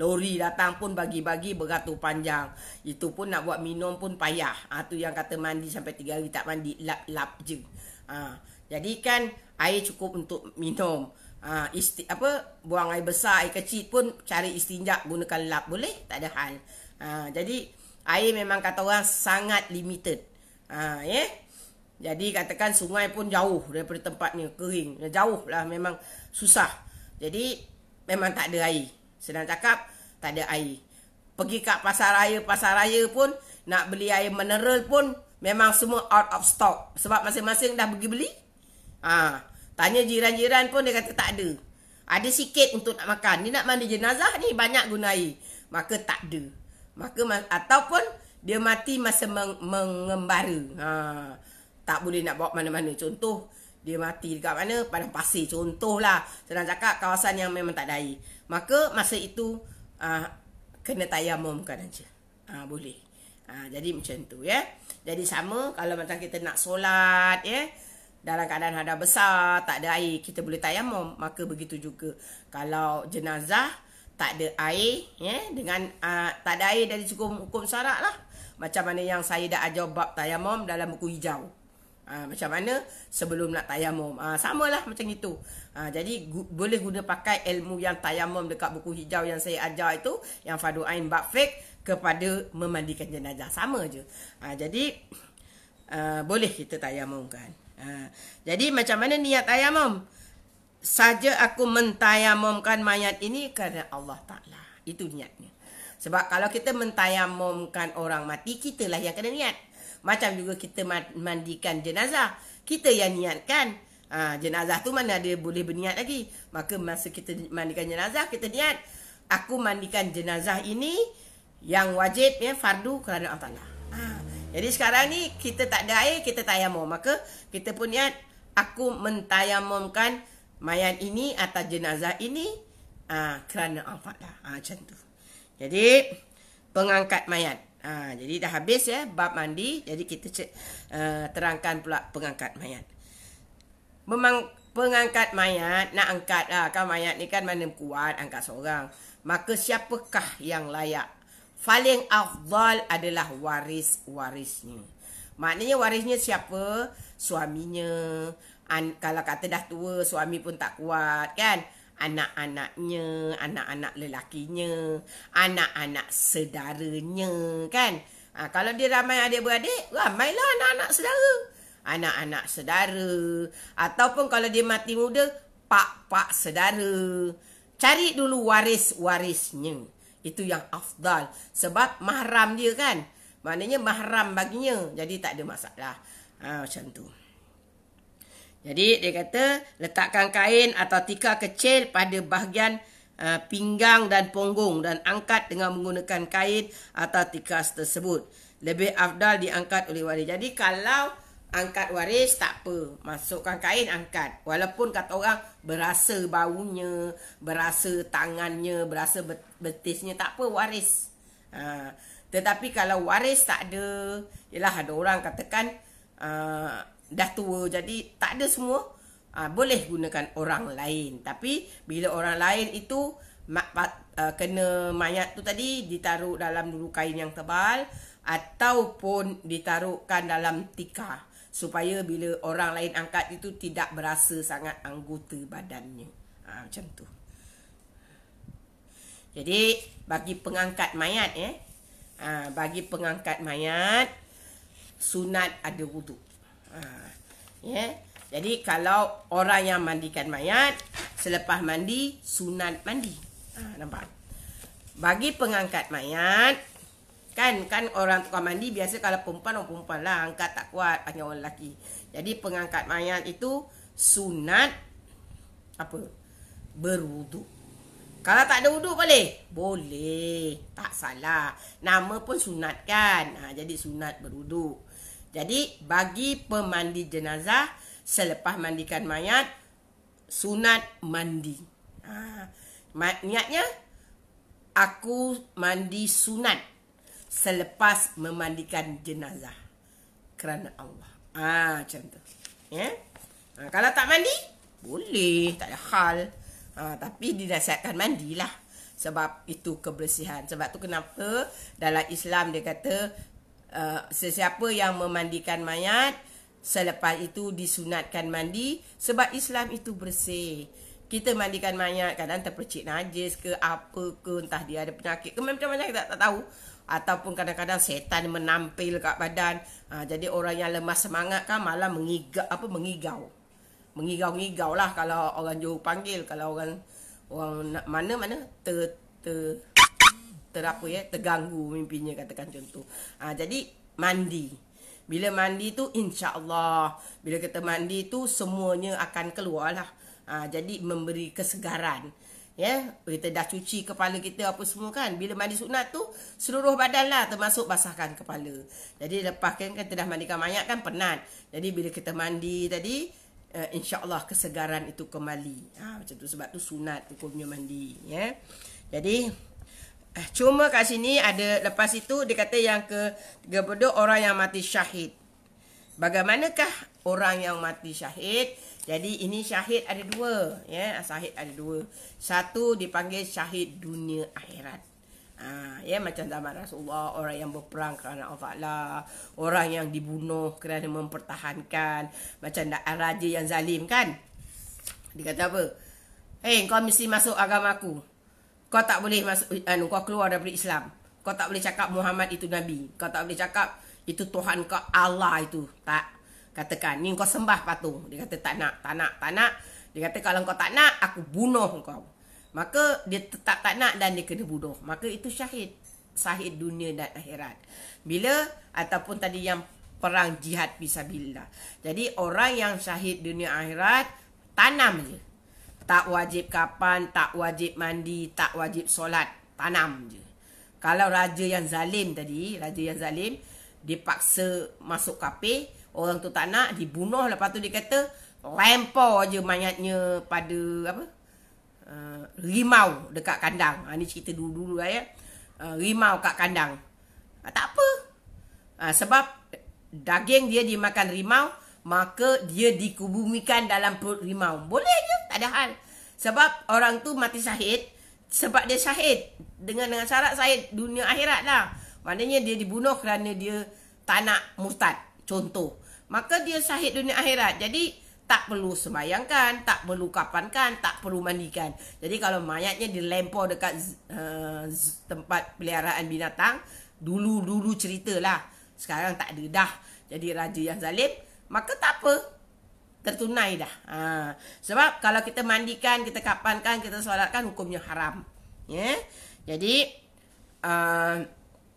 Lori datang pun bagi-bagi beratur panjang. Itu pun nak buat minum pun payah. Tu yang kata mandi sampai 3 hari tak mandi, lap-lap je. Jadi kan air cukup untuk minum. Buang air besar, air kecil pun cari istinja gunakan lap boleh, tak ada hal. Jadi air memang kata orang sangat limited. Jadi katakan sungai pun jauh daripada tempatnya, kering. Jauh lah, memang susah. Jadi memang tak ada air. Senang cakap, tak ada air. Pergi kat pasar raya pun nak beli air mineral pun memang semua out of stock. Sebab masing-masing dah pergi beli. Tanya jiran-jiran pun dia kata tak ada. Ada sikit untuk nak makan. Dia nak mandi jenazah ni banyak guna air. Maka tak ada. Ataupun dia mati masa mengembara. Tak boleh nak bawa mana-mana. Contoh, dia mati dekat mana? Padang pasir. Contohlah. Senang cakap kawasan yang memang tak ada air. Maka masa itu kena tayamumkan aja. Boleh. Jadi macam tu ya. Jadi sama kalau macam kita nak solat ya. Dalam keadaan hadap besar, tak ada air, kita boleh tayamum. Maka begitu juga. Kalau jenazah tak ada air ya, dengan tak ada air dari hukum syarak lah. Macam mana yang saya dah ajar bab tayamum dalam buku hijau. Macam mana sebelum nak tayamum. Samalah macam itu. Jadi boleh guna pakai ilmu yang tayamum dekat buku hijau yang saya ajar itu, yang fardu ain bab fiqh, kepada memandikan jenazah. Sama je. Jadi boleh kita tayamumkan. Jadi macam mana niat tayamum? Saja aku mentayamumkan mayat ini kerana Allah Ta'ala. Itu niatnya. Sebab kalau kita mentayamumkan orang mati, kitalah yang kena niat. Macam juga kita mandikan jenazah, kita yang niatkan. Jenazah tu mana ada boleh berniat lagi. Maka masa kita mandikan jenazah, kita niat, aku mandikan jenazah ini yang wajib ya, fardu kerana Allah Ta'ala. Jadi sekarang ni kita tak ada air, kita tayamum. Maka kita pun niat, aku mentayamumkan mayat ini atau jenazah ini kerana Allah Ta'ala. Macam tu. Jadi pengangkat mayat. Jadi dah habis ya bab mandi. Jadi kita terangkan pula pengangkat mayat. Memang pengangkat mayat, nak angkat kan mayat ni kan mana kuat angkat seorang. Maka siapakah yang layak? Paling afdal adalah waris-warisnya. Maknanya warisnya siapa? Suaminya. Kalau kata dah tua, suami pun tak kuat kan? Anak-anaknya, anak-anak lelakinya, anak-anak saudaranya kan. Kalau dia ramai adik-beradik, ramailah anak-anak saudara. Anak-anak saudara. Ataupun kalau dia mati muda, pak-pak saudara. Cari dulu waris-warisnya. Itu yang afdal. Sebab mahram dia kan. Maknanya mahram baginya. Jadi tak ada masalah. Macam tu. Jadi dia kata letakkan kain atau tikar kecil pada bahagian pinggang dan punggung dan angkat dengan menggunakan kain atau tikar tersebut. Lebih afdal diangkat oleh waris. Jadi kalau angkat waris tak apa, masukkan kain angkat. Walaupun kata orang berasa baunya, berasa tangannya, berasa betisnya, tak apa waris. Tetapi kalau waris tak ada, ialah ada orang katakan dah tua jadi tak ada semua, boleh gunakan orang lain. Tapi bila orang lain itu kena mayat tu tadi ditaruh dalam dulu kain yang tebal ataupun ditaruhkan dalam tikar supaya bila orang lain angkat itu tidak berasa sangat anggota badannya. Macam tu. Jadi bagi pengangkat mayat bagi pengangkat mayat sunat ada wuduk. Jadi kalau orang yang mandikan mayat, selepas mandi sunat mandi. Nampak? Bagi pengangkat mayat, kan orang tukang mandi biasa kalau perempuan, orang perempuan lah angkat tak kuat, hanya orang lelaki. Jadi pengangkat mayat itu sunat apa? Berwuduk. Kalau tak ada wuduk boleh? Boleh, tak salah. Nama pun sunat kan. Jadi sunat berwuduk. Jadi bagi pemandi jenazah, selepas mandikan mayat, sunat mandi. Niatnya, aku mandi sunat selepas memandikan jenazah kerana Allah. Macam tu. Kalau tak mandi, boleh, tak ada hal. Tapi dinasihatkan mandilah. Sebab itu kebersihan. Sebab tu kenapa dalam Islam dia kata sesiapa yang memandikan mayat, selepas itu disunatkan mandi. Sebab Islam itu bersih. Kita mandikan mayat, kadang terpercik najis ke apa ke, entah dia ada penyakit ke, macam-macam kita tak tahu. Ataupun kadang-kadang setan menampil kat badan. Jadi orang yang lemah semangat kan malah mengigau. Mengigau-ngigau lah kalau orang Johor panggil. Kalau orang mana terganggu mimpinya, katakan contoh. Jadi mandi. Bila mandi tu insya-Allah, bila kita mandi tu semuanya akan keluar lah. Jadi memberi kesegaran. Kita dah cuci kepala kita apa semua kan. Bila mandi sunat tu seluruh badan lah, termasuk basahkan kepala. Jadi lepas kan kita dah mandikan mayat kan penat. Jadi bila kita mandi tadi, insya-Allah kesegaran itu kembali. Macam tu, sebab tu sunat hukumnya mandi. Jadi cuma kat sini ada, lepas itu dia kata yang ke-32 orang yang mati syahid. Bagaimanakah orang yang mati syahid? Jadi ini syahid ada dua, syahid ada dua. Satu dipanggil syahid dunia akhirat. Macam zaman Rasulullah, orang yang berperang kerana Allah Ta'ala, orang yang dibunuh kerana mempertahankan, macam raja yang zalim kan. Dia kata apa? Kau mesti masuk agamaku. Kau tak boleh masuk, kau keluar daripada Islam. Kau tak boleh cakap Muhammad itu Nabi. Kau tak boleh cakap itu Tuhan kau, Allah itu. Tak. Katakan, ni kau sembah patung. Dia kata tak nak. Dia kata kalau kau tak nak, aku bunuh kau. Maka dia tetap tak nak dan dia kena bunuh. Maka itu syahid. Syahid dunia dan akhirat. Bila, ataupun tadi yang perang jihad fisabilillah. Jadi orang yang syahid dunia akhirat, tanam je. Tak wajib kapan, tak wajib mandi, tak wajib solat. Tanam je. Kalau raja yang zalim tadi, dipaksa masuk kafir, orang tu tak nak, dibunuh. Lepas tu dia kata lempar je mayatnya pada rimau dekat kandang. Ni cerita dulu-dulu lah rimau kat kandang. Tak apa. Sebab daging dia dimakan rimau, maka dia dikubumikan dalam perut rimau. Boleh je, tak ada hal. Sebab orang tu mati syahid, sebab dia syahid dengan syarat syahid dunia akhirat lah. Maknanya dia dibunuh kerana dia tak nak murtad, contoh. Maka dia syahid dunia akhirat. Jadi tak perlu sembayangkan, tak perlu kapankan, tak perlu mandikan. Jadi kalau mayatnya dilempar dekat tempat peliharaan binatang, dulu ceritalah. Sekarang tak ada dah. Jadi raja yang zalim, maka tak apa. Tertunai dah. Sebab kalau kita mandikan, kita kapankan, kita solatkan, hukumnya haram. Jadi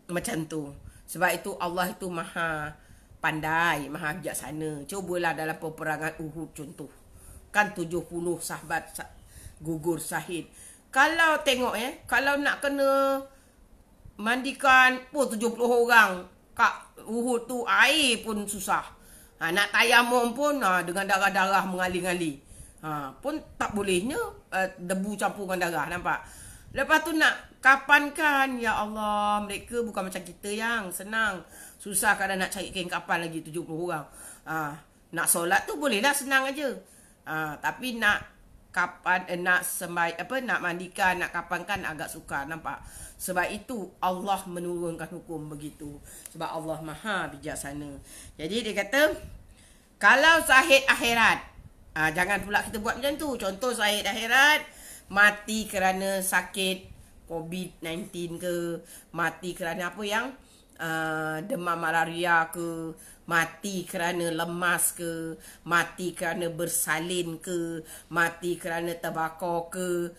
macam tu. Sebab itu Allah itu maha pandai, maha bijaksana. Cubalah dalam peperangan Uhud contoh. Kan 70 sahabat gugur syahid. Kalau tengok kalau nak kena mandikan 70 orang kat Uhud tu, air pun susah. Nak tayamum pun dengan darah-darah mengalir-ngalir. Pun tak bolehnya debu campur dengan darah, nampak? Lepas tu nak kapankan, ya Allah, mereka bukan macam kita yang senang. Susah kadang nak cari kain kapan lagi 70 orang. Nak solat tu bolehlah, senang aja. Tapi nak kapan nak mandikan, nak kapankan agak sukar, nampak? Sebab itu Allah menurunkan hukum begitu. Sebab Allah Maha bijaksana. Jadi dia kata, kalau syahid akhirat, jangan pula kita buat macam tu. Contoh syahid akhirat, mati kerana sakit COVID-19 ke, mati kerana apa yang demam malaria ke, mati kerana lemas ke, mati kerana bersalin ke, mati kerana terbakar ke,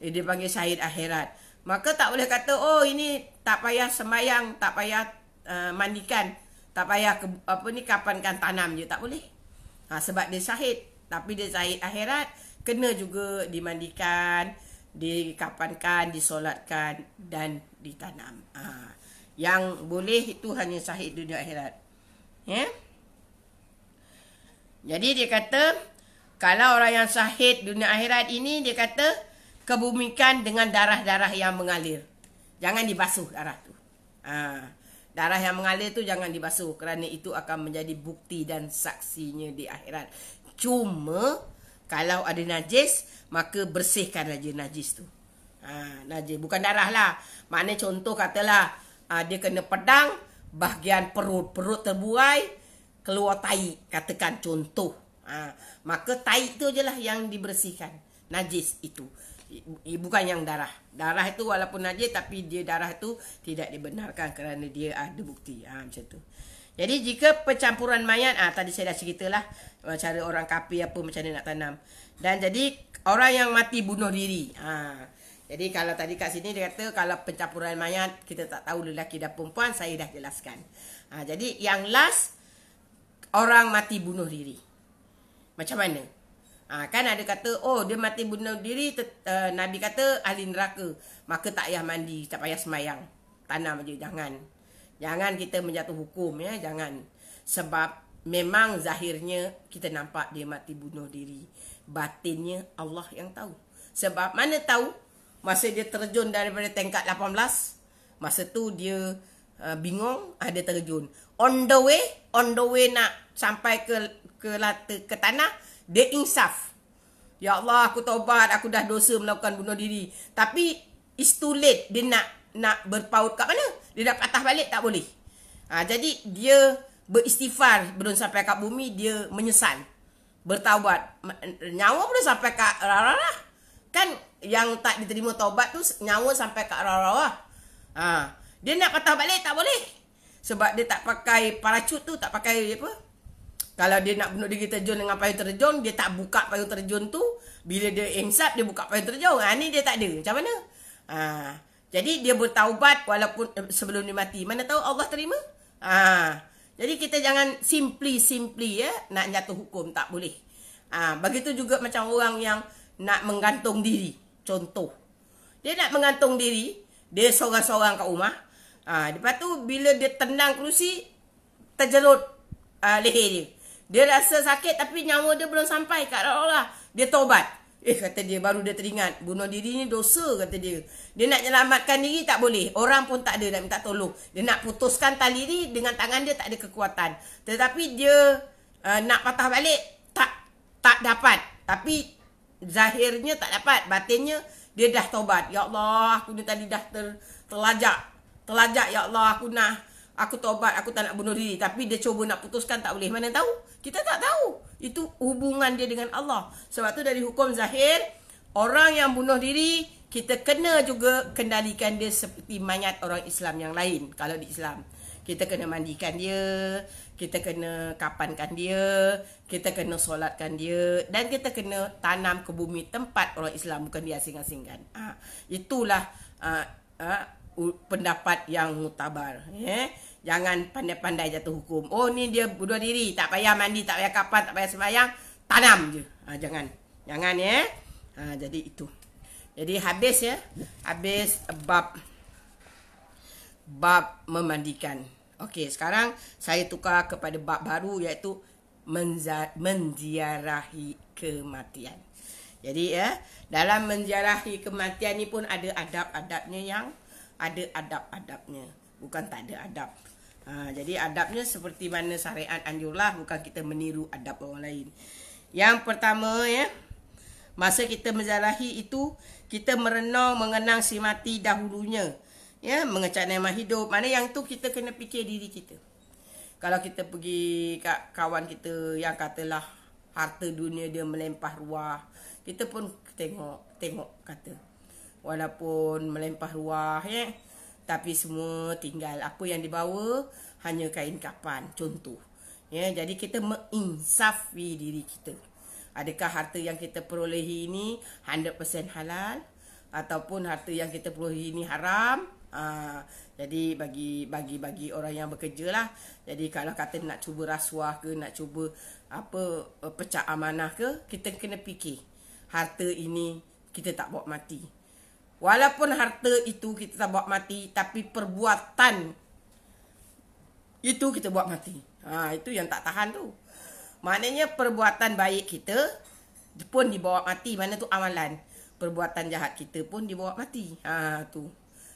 dia panggil syahid akhirat. Maka tak boleh kata, oh ini tak payah sembahyang, tak payah mandikan, tak payah kapankan tanam je, tak boleh. Sebab dia syahid, tapi dia syahid akhirat, kena juga dimandikan, dikapankan, disolatkan dan ditanam. Yang boleh itu hanya syahid dunia akhirat. Jadi dia kata, kalau orang yang syahid dunia akhirat ini, dia kata kebumikan dengan darah-darah yang mengalir. Jangan dibasuh darah tu. Darah yang mengalir tu jangan dibasuh, kerana itu akan menjadi bukti dan saksinya di akhirat. Cuma kalau ada najis, maka bersihkan aja najis tu. Najis bukan darah lah. Maknanya contoh katalah dia kena pedang bahagian perut terbuai, keluar tai, katakan contoh. Maka tai tu je lah yang dibersihkan, najis itu, bukan yang darah. Darah itu walaupun najis, tapi dia darah itu tidak dibenarkan kerana dia ada bukti. Macam tu. Jadi jika pencampuran mayat, tadi saya dah ceritalah cara orang kafir apa macam mana nak tanam. Dan jadi orang yang mati bunuh diri. Jadi kalau tadi kat sini dia kata kalau pencampuran mayat kita tak tahu lelaki dan perempuan, saya dah jelaskan. Jadi yang last, orang mati bunuh diri. Macam mana? Kan ada kata, oh dia mati bunuh diri, Nabi kata ahli neraka, maka tak payah mandi, tak payah semayang, tanam aja. Jangan kita menjatuh hukum, jangan. Sebab memang zahirnya kita nampak dia mati bunuh diri, batinnya Allah yang tahu. Sebab mana tahu, masa dia terjun daripada tingkat 18, masa tu dia bingung, ada terjun. On the way nak sampai ke tanah, dia insaf. Ya Allah, aku taubat, aku dah dosa melakukan bunuh diri. Tapi it's too late. Dia nak berpaut kat mana? Dia dah patah balik, tak boleh. Jadi dia beristighfar belum sampai kat bumi, dia menyesal, bertaubat. Nyawa belum sampai kat rarah. Kan yang tak diterima taubat tu nyawa sampai kat rarah. Dia nak patah balik, tak boleh. Sebab dia tak pakai parachut tu, tak pakai apa. Kalau dia nak bunuh diri terjun dengan payung terjun, dia tak buka payung terjun tu. Bila dia insaf, dia buka payung terjun. Ni dia tak ada. Macam mana? Jadi dia bertaubat walaupun sebelum dia mati. Mana tahu Allah terima? Jadi kita jangan simply nak jatuh hukum. Tak boleh. Begitu juga macam orang yang nak menggantung diri. Contoh, dia nak menggantung diri, dia seorang-seorang kat rumah. Lepas tu bila dia tendang kerusi, terjerut leher dia. Dia rasa sakit tapi nyawa dia belum sampai kat Allah. Dia taubat. Kata dia, baru dia teringat, bunuh diri ni dosa, kata dia. Dia nak menyelamatkan diri, tak boleh. Orang pun tak ada nak minta tolong. Dia nak putuskan tali ni dengan tangan dia, tak ada kekuatan. Tetapi dia nak patah balik, tak dapat. Tapi zahirnya tak dapat, batinnya dia dah taubat. Ya Allah, aku ni tadi dah terlajak. Ya Allah, aku taubat, aku tak nak bunuh diri. Tapi dia cuba nak putuskan, tak boleh. Mana tahu? Kita tak tahu. Itu hubungan dia dengan Allah. Sebab tu dari hukum zahir, orang yang bunuh diri, kita kena juga kendalikan dia seperti mayat orang Islam yang lain. Kalau di Islam, kita kena mandikan dia, kita kena kapankan dia, kita kena solatkan dia, dan kita kena tanam ke bumi tempat orang Islam, bukan diasing-asingkan. Itulah pendapat yang mutabar. Jangan pandai-pandai jatuh hukum. Oh, ni dia bunuh diri, tak payah mandi, tak payah kapan, tak payah sembahyang, tanam je. Jangan. Jangan ya. Jadi itu. Jadi habis ya. Habis bab memandikan. Okey, sekarang saya tukar kepada bab baru, iaitu menziarahi kematian. Jadi ya, dalam menziarahi kematian ni pun ada adab-adabnya, bukan tak ada adab. Jadi adabnya seperti mana syariat anjurlah, bukan kita meniru adab orang lain. Yang pertama ya, masa kita menziarahi itu, kita merenung mengenang si mati dahulunya. Ya, mengecap nikmat hidup. Mana yang tu kita kena fikir diri kita. Kalau kita pergi kat kawan kita yang katalah harta dunia dia melempah ruah, kita pun tengok kata. Walaupun melempah ruah ya, tapi semua tinggal. Apa yang dibawa hanya kain kapan, contoh. Ya, jadi kita menginsafi diri kita. Adakah harta yang kita perolehi ini 100% halal, ataupun harta yang kita perolehi ini haram? Jadi bagi orang yang bekerja lah. Jadi kalau kata nak cuba rasuah ke, nak cuba pecah amanah ke, kita kena fikir harta ini kita tak bawa mati. Walaupun harta itu kita tak bawa mati, tapi perbuatan itu kita buat mati. Itu yang tak tahan tu. Maknanya perbuatan baik kita pun dibawa mati. Mana tu amalan. Perbuatan jahat kita pun dibawa mati. Tu.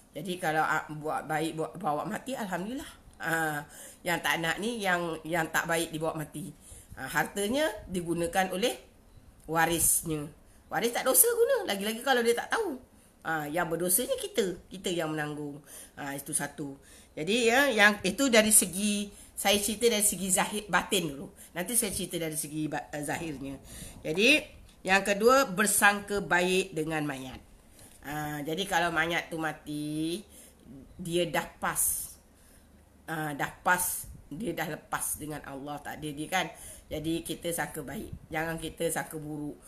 Jadi kalau buat baik bawa mati, alhamdulillah. Yang tak nak ni, yang tak baik dibawa mati. Hartanya digunakan oleh warisnya. Waris tak dosa guna. Lagi-lagi kalau dia tak tahu. Yang berdosanya kita yang menanggung. Itu satu. Jadi ya, yang itu dari segi, saya cerita dari segi zahir batin dulu. Nanti saya cerita dari segi zahirnya. Jadi yang kedua, bersangka baik dengan mayat. Jadi kalau mayat tu mati, dia dah pas. Dia dah lepas dengan Allah, tak ada dia kan. Jadi kita sangka baik. Jangan kita sangka buruk.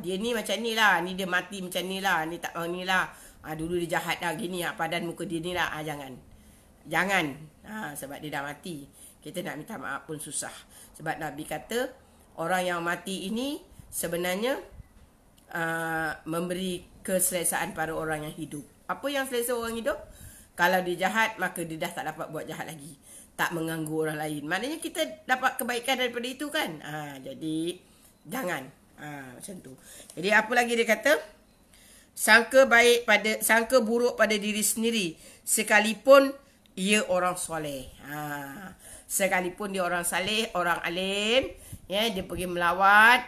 Dia ni macam ni lah, ni dia mati macam ni lah, ni tak ni lah. Dulu dia jahat lah, gini lah, padan muka dia ni lah. Jangan. Sebab dia dah mati. Kita nak minta maaf pun susah. Sebab Nabi kata, orang yang mati ini sebenarnya memberi keselesaan pada orang yang hidup. Apa yang selesa orang hidup? Kalau dia jahat, maka dia dah tak dapat buat jahat lagi. Tak mengganggu orang lain. Maknanya kita dapat kebaikan daripada itu kan. Jadi jangan. Macam tu. Jadi apa lagi dia kata? Sangka buruk pada diri sendiri, sekalipun ia orang soleh. Sekalipun dia orang saleh, orang alim, ya, dia pergi melawat,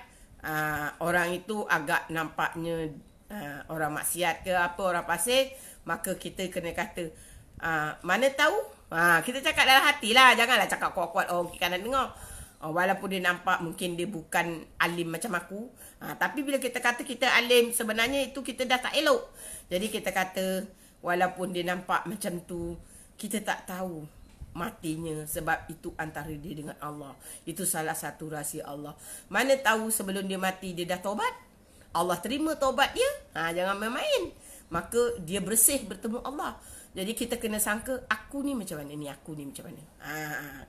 orang itu agak nampaknya orang maksiat ke apa, orang pasir, maka kita kena kata, mana tahu? Kita cakap dalam hati lah, janganlah cakap kuat-kuat orang kanan dengar. Walaupun dia nampak mungkin dia bukan alim macam aku, tapi bila kita kata kita alim, sebenarnya itu kita dah tak elok. Jadi kita kata walaupun dia nampak macam tu, kita tak tahu matinya, sebab itu antara dia dengan Allah. Itu salah satu rahsia Allah. Mana tahu sebelum dia mati dia dah taubat, Allah terima taubat dia. Jangan main-main. Maka dia bersih bertemu Allah. Jadi kita kena sangka, aku ni macam mana ni, aku ni macam mana.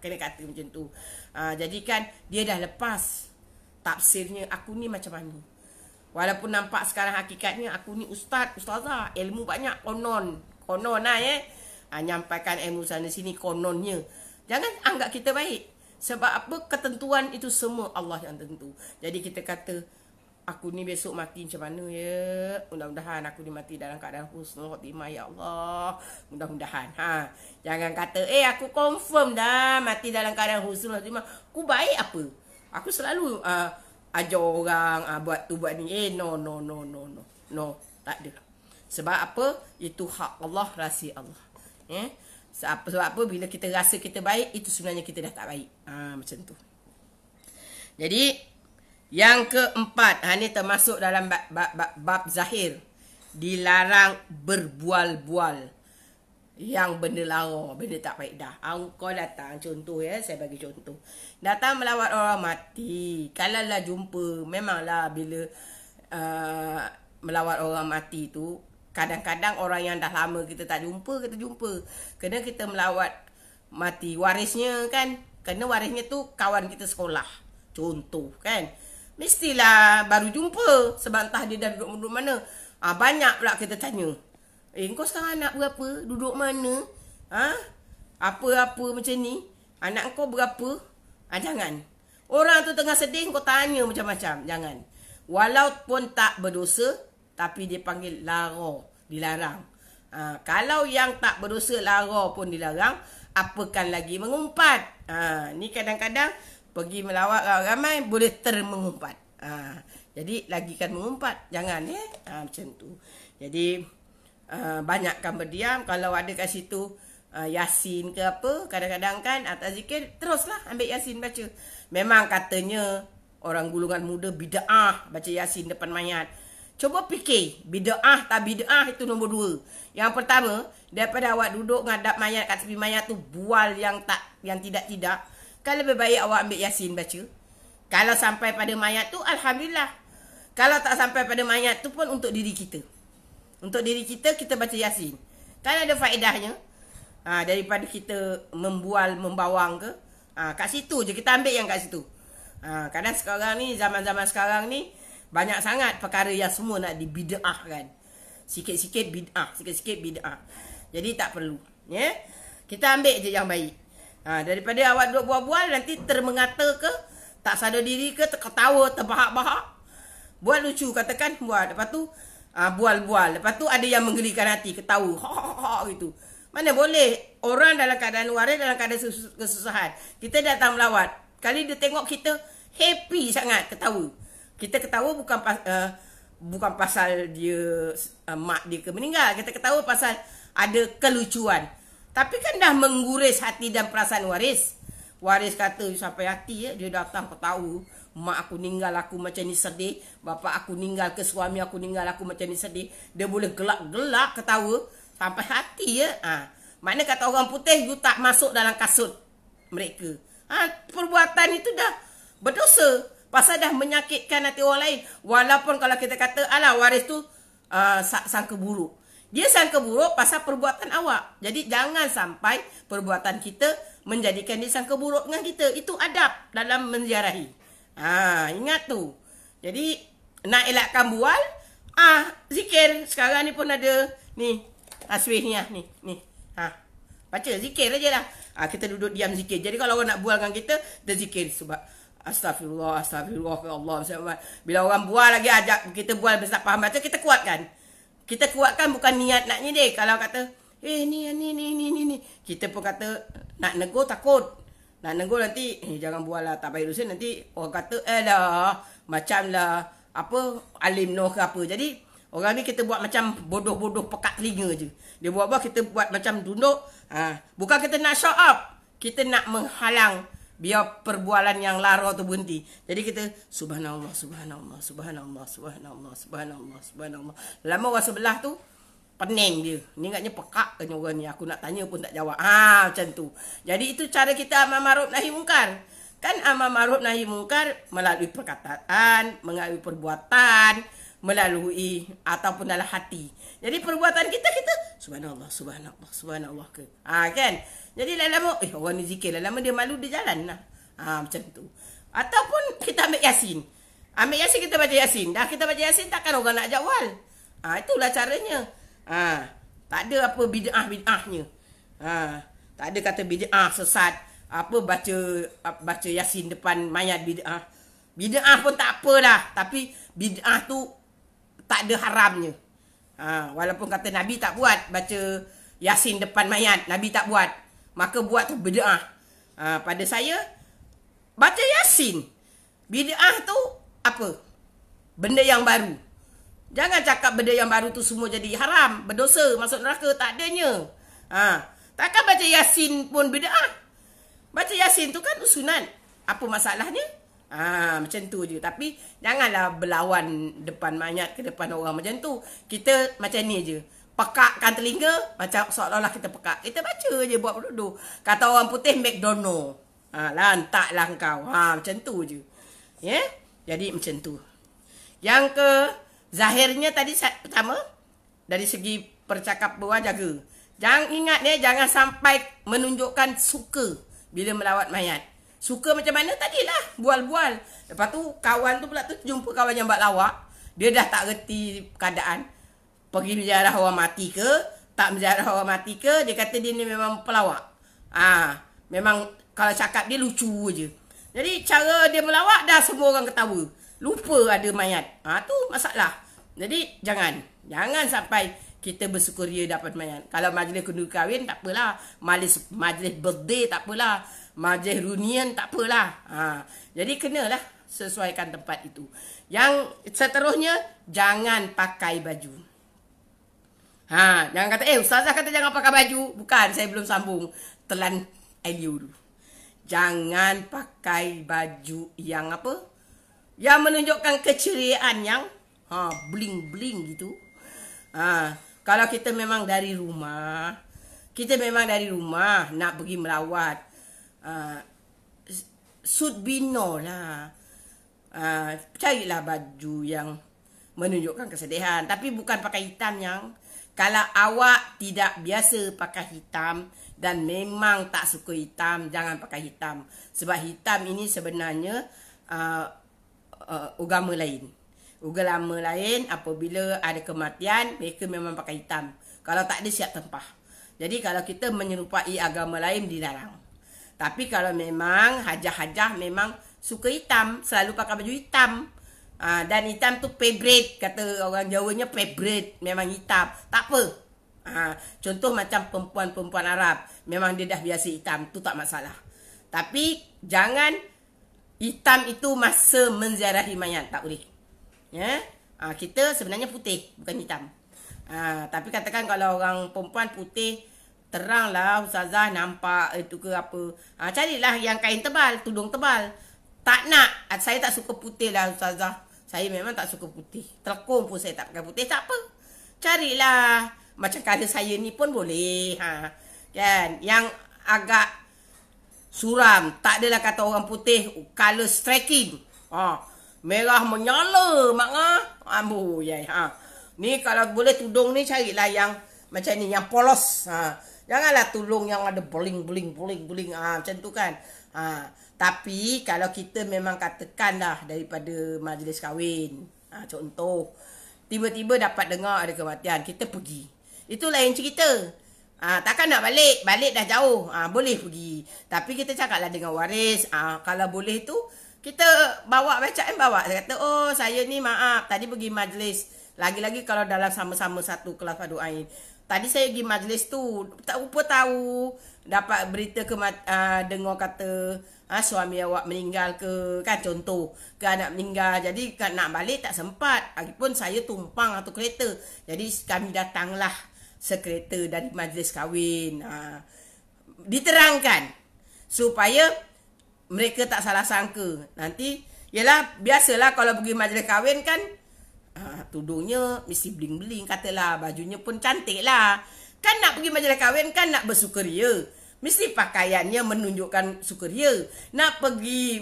Kena kata macam tu. Jadi kan dia dah lepas tafsirnya, aku ni macam mana. Walaupun nampak sekarang hakikatnya aku ni ustazah, ilmu banyak, konon lah ya. Nyampaikan ilmu sana sini kononnya. Jangan anggap kita baik. Sebab apa? Ketentuan itu semua Allah yang tentu. Jadi kita kata, aku ni besok mati macam mana ya? Mudah-mudahan aku ni mati dalam keadaan husnul khotimah ya Allah. Mudah-mudahan. Jangan kata, aku confirm dah mati dalam keadaan husnul khotimah. Aku baik apa? Aku selalu ajar orang buat tu buat ni. No, tak ada. Sebab apa? Itu hak Allah, rahsia Allah. Sebab apa? Bila kita rasa kita baik, itu sebenarnya kita dah tak baik. Macam tu. Jadi yang keempat, ini termasuk dalam bab zahir. Dilarang berbual-bual yang benda lara, benda tak faedah. Kau datang, contoh ya, saya bagi contoh. Datang melawat orang mati. Kalaulah jumpa, memanglah bila melawat orang mati tu, kadang-kadang orang yang dah lama kita tak jumpa, kita jumpa. Kena kita melawat mati warisnya kan. Kerana warisnya tu kawan kita sekolah. Contoh kan. Mestilah baru jumpa. Sebab entah dia dah duduk mana. Banyak pula kita tanya. Kau sekarang anak berapa? Duduk mana? Apa-apa macam ni? Anak kau berapa? Jangan. Orang tu tengah sedih, kau tanya macam-macam. Jangan. Walaupun tak berdosa, tapi dia panggil lara. Dilarang. Kalau yang tak berdosa lara pun dilarang, apakan lagi mengumpat. Ni kadang-kadang pergi melawat ramai boleh termengumpat. Jadi lagikan mengumpat. Jangan macam tu. Jadi banyakkan berdiam. Kalau ada kat situ Yasin ke apa, kadang-kadang kan atas zikir, teruslah ambil Yasin baca. Memang katanya orang golongan muda bid'ah baca Yasin depan mayat. Coba fikir, bid'ah tak bid'ah itu nombor 2. Yang pertama, daripada awak duduk ngadap mayat kat tepi mayat tu bual yang tidak-tidak, kan lebih baik awak ambil Yasin baca. Kalau sampai pada mayat tu, alhamdulillah. Kalau tak sampai pada mayat tu pun untuk diri kita. Untuk diri kita, kita baca Yasin. Kan ada faedahnya. Daripada kita membual, membawang ke. Kat situ je, kita ambil yang kat situ. Kadang sekarang ni, zaman-zaman sekarang ni, banyak sangat perkara yang semua nak dibid'ahkan. Sikit-sikit bid'ah, sikit-sikit bid'ah. Jadi tak perlu. Kita ambil je yang baik. Daripada awak duduk bual-bual, nanti termengata ke, tak sadar diri ke, terketawa, terbahak-bahak. Buat lucu, katakan buat. Lepas tu, bual-bual. Lepas tu ada yang menggelikan hati, ketawa. Ha gitu. Mana boleh. Orang dalam keadaan waris, dalam keadaan kesusahan. Kita datang melawat. Kali dia tengok kita happy sangat, ketawa. Kita ketawa bukan pasal dia mak dia ke meninggal. Kita ketawa pasal ada kelucuan. Tapi kan dah mengguris hati dan perasaan waris. Waris kata sampai hati dia datang ketawa. Mak aku ninggal aku macam ni sedih. Bapa aku ninggal ke suami aku ninggal aku macam ni sedih. Dia boleh gelak-gelak ketawa sampai hati Makna kata orang putih, you tak masuk dalam kasut mereka. Perbuatan itu dah berdosa. Pasal dah menyakitkan hati orang lain. Walaupun kalau kita kata, alah waris tu sangka buruk. Dia sangka buruk pasal perbuatan awak. Jadi jangan sampai perbuatan kita menjadikan dia sangka buruk dengan kita. Itu adab dalam menziarahi. Ingat tu. Jadi nak elakkan bual, zikir. Sekarang ni pun ada ni tasbih ni ni. Baca zikir aja lah. Kita duduk diam zikir. Jadi kalau orang nak bual dengan kita, dia zikir sebab astagfirullah, astagfirullah ya Allah. Bila orang bual lagi ajak kita bual besar faham baca, kita kuatkan. Kita kuatkan bukan niat nak nyedek. Kalau kata, ni. Kita pun kata nak negur takut. Nak negur nanti, jangan bual lah, tak baik dosa. Nanti orang kata, macam lah, alim noh ke apa. Jadi, orang ni kita buat macam bodoh-bodoh pekat telinga je. Dia buat-buat, kita buat macam tunduk. Bukan kita nak show up. Kita nak menghalang biar perbualan yang lara tu berhenti. Jadi kita subhanallah, subhanallah, subhanallah, subhanallah, subhanallah, subhanallah. Lama orang sebelah tu pening dia. Ni ingatnya pekak kan orang ni. Aku nak tanya pun tak jawab. Macam tu. Jadi itu cara kita amar ma'ruf nahi mungkar. Kan amar ma'ruf nahi mungkar melalui perkataan, melalui perbuatan, melalui ataupun dalam hati. Jadi perbuatan kita subhanallah, subhanallah, subhanallah ke. Kan? Jadi lama orang ni zikir, lama dia malu dia jalan lah. Macam tu. Ataupun kita ambil Yasin. Ambil Yasin, kita baca Yasin. Dah kita baca Yasin, takkan orang nak jawal. Itulah caranya. Tak ada apa bid'ah-bid'ahnya. Tak ada kata bid'ah sesat. Baca Yasin depan mayat bid'ah. Bid'ah pun tak apalah. Tapi bid'ah tu tak ada haramnya. Walaupun kata Nabi tak buat baca Yasin depan mayat, Nabi tak buat, maka buat tu bid'ah. Pada saya, baca Yasin. Bid'ah tu apa? Benda yang baru. Jangan cakap benda yang baru tu semua jadi haram, berdosa, masuk neraka. Tak adanya. Takkan baca Yasin pun bid'ah. Baca Yasin tu kan sunat. Apa masalahnya? Macam tu je. Tapi janganlah berlawan depan mayat ke depan orang macam tu. Kita macam ni je. Pekakkan telinga, macam seolah-olah kita pekak. Kita baca je buat berdoa. Kata orang putih, McDonald. Lantaklah kau. Macam tu je. Jadi macam tu. Yang ke zahirnya tadi pertama, dari segi percakapan jaga. Jangan ingat jangan sampai menunjukkan suka bila melawat mayat. Suka macam mana tadilah, bual-bual. Lepas tu kawan tu pula tu jumpa kawan yang buat lawak. Dia dah tak reti keadaan. Pergi menziarah orang mati ke, tak menziarah orang mati ke, dia kata dia ni memang pelawak. Memang kalau cakap dia lucu je. Jadi cara dia melawak dah semua orang ketawa. Lupa ada mayat. Tu masalah. Jadi jangan sampai kita bersukaria dapat mayat. Kalau majlis kundu kahwin tak apalah. Majlis birthday tak apalah. Majlis reunion tak apalah. Jadi kenalah sesuaikan tempat itu. Yang seterusnya, jangan pakai baju. Jangan kata, ustazah kata jangan pakai baju. Bukan, saya belum sambung. Telan Elio dulu. Jangan pakai baju yang apa? Yang menunjukkan keceriaan yang bling-bling gitu. Kalau kita memang dari rumah, nak pergi melawat, should be no lah. Carilah baju yang menunjukkan kesedihan. Tapi bukan pakai hitam yang. Kalau awak tidak biasa pakai hitam dan memang tak suka hitam, jangan pakai hitam. Sebab hitam ini sebenarnya agama lain. Agama lain apabila ada kematian, mereka memang pakai hitam. Kalau tak ada siap tempah. Jadi kalau kita menyerupai agama lain, dilarang. Tapi kalau memang hajah-hajah memang suka hitam, selalu pakai baju hitam. Dan hitam tu favorite, kata orang Jawanya favorite, memang hitam. Tak apa. Contoh macam perempuan-perempuan Arab, memang dia dah biasa hitam, tu tak masalah. Tapi jangan hitam itu masa menziarahi mayat, tak boleh. Kita sebenarnya putih, bukan hitam. Tapi katakan kalau orang perempuan putih, teranglah ustazah nampak itu ke apa. Carilah yang kain tebal, tudung tebal. Tak nak, saya tak suka putih lah ustazah. Saya memang tak suka putih. Telekung pun saya tak pakai putih, tak apa. Carilah macam colour saya ni pun boleh. Kan? Yang agak suram, tak adalah kata orang putih colour striking. Merah menyala mak Ni kalau boleh tudung ni carilah yang macam ni, yang polos. Janganlah tudung yang ada bling macam tu kan. Tapi kalau kita memang katakanlah daripada majlis kahwin, contoh tiba-tiba dapat dengar ada kematian, kita pergi, itu lain cerita. Takkan nak balik dah jauh. Boleh pergi, tapi kita cakaplah dengan waris. Kalau boleh tu kita bawa bacaan, saya kata saya ni maaf tadi pergi majlis, lagi-lagi kalau dalam sama-sama satu kelas padu ain. Tadi saya pergi majlis tu, tak lupa tahu dapat berita dengar kata suami awak meninggal ke, kan, contoh ke anak meninggal. Jadi kan nak balik tak sempat, lagipun saya tumpang atau kereta. Jadi kami datanglah sekereta dari majlis kahwin. Diterangkan supaya mereka tak salah sangka. Nanti yalah, biasalah kalau pergi majlis kahwin kan, tudungnya mesti bling-bling, katalah bajunya pun cantik lah. Kan nak pergi majlis kahwin kan nak bersukaria, mesti pakaiannya menunjukkan sukaria. Nak pergi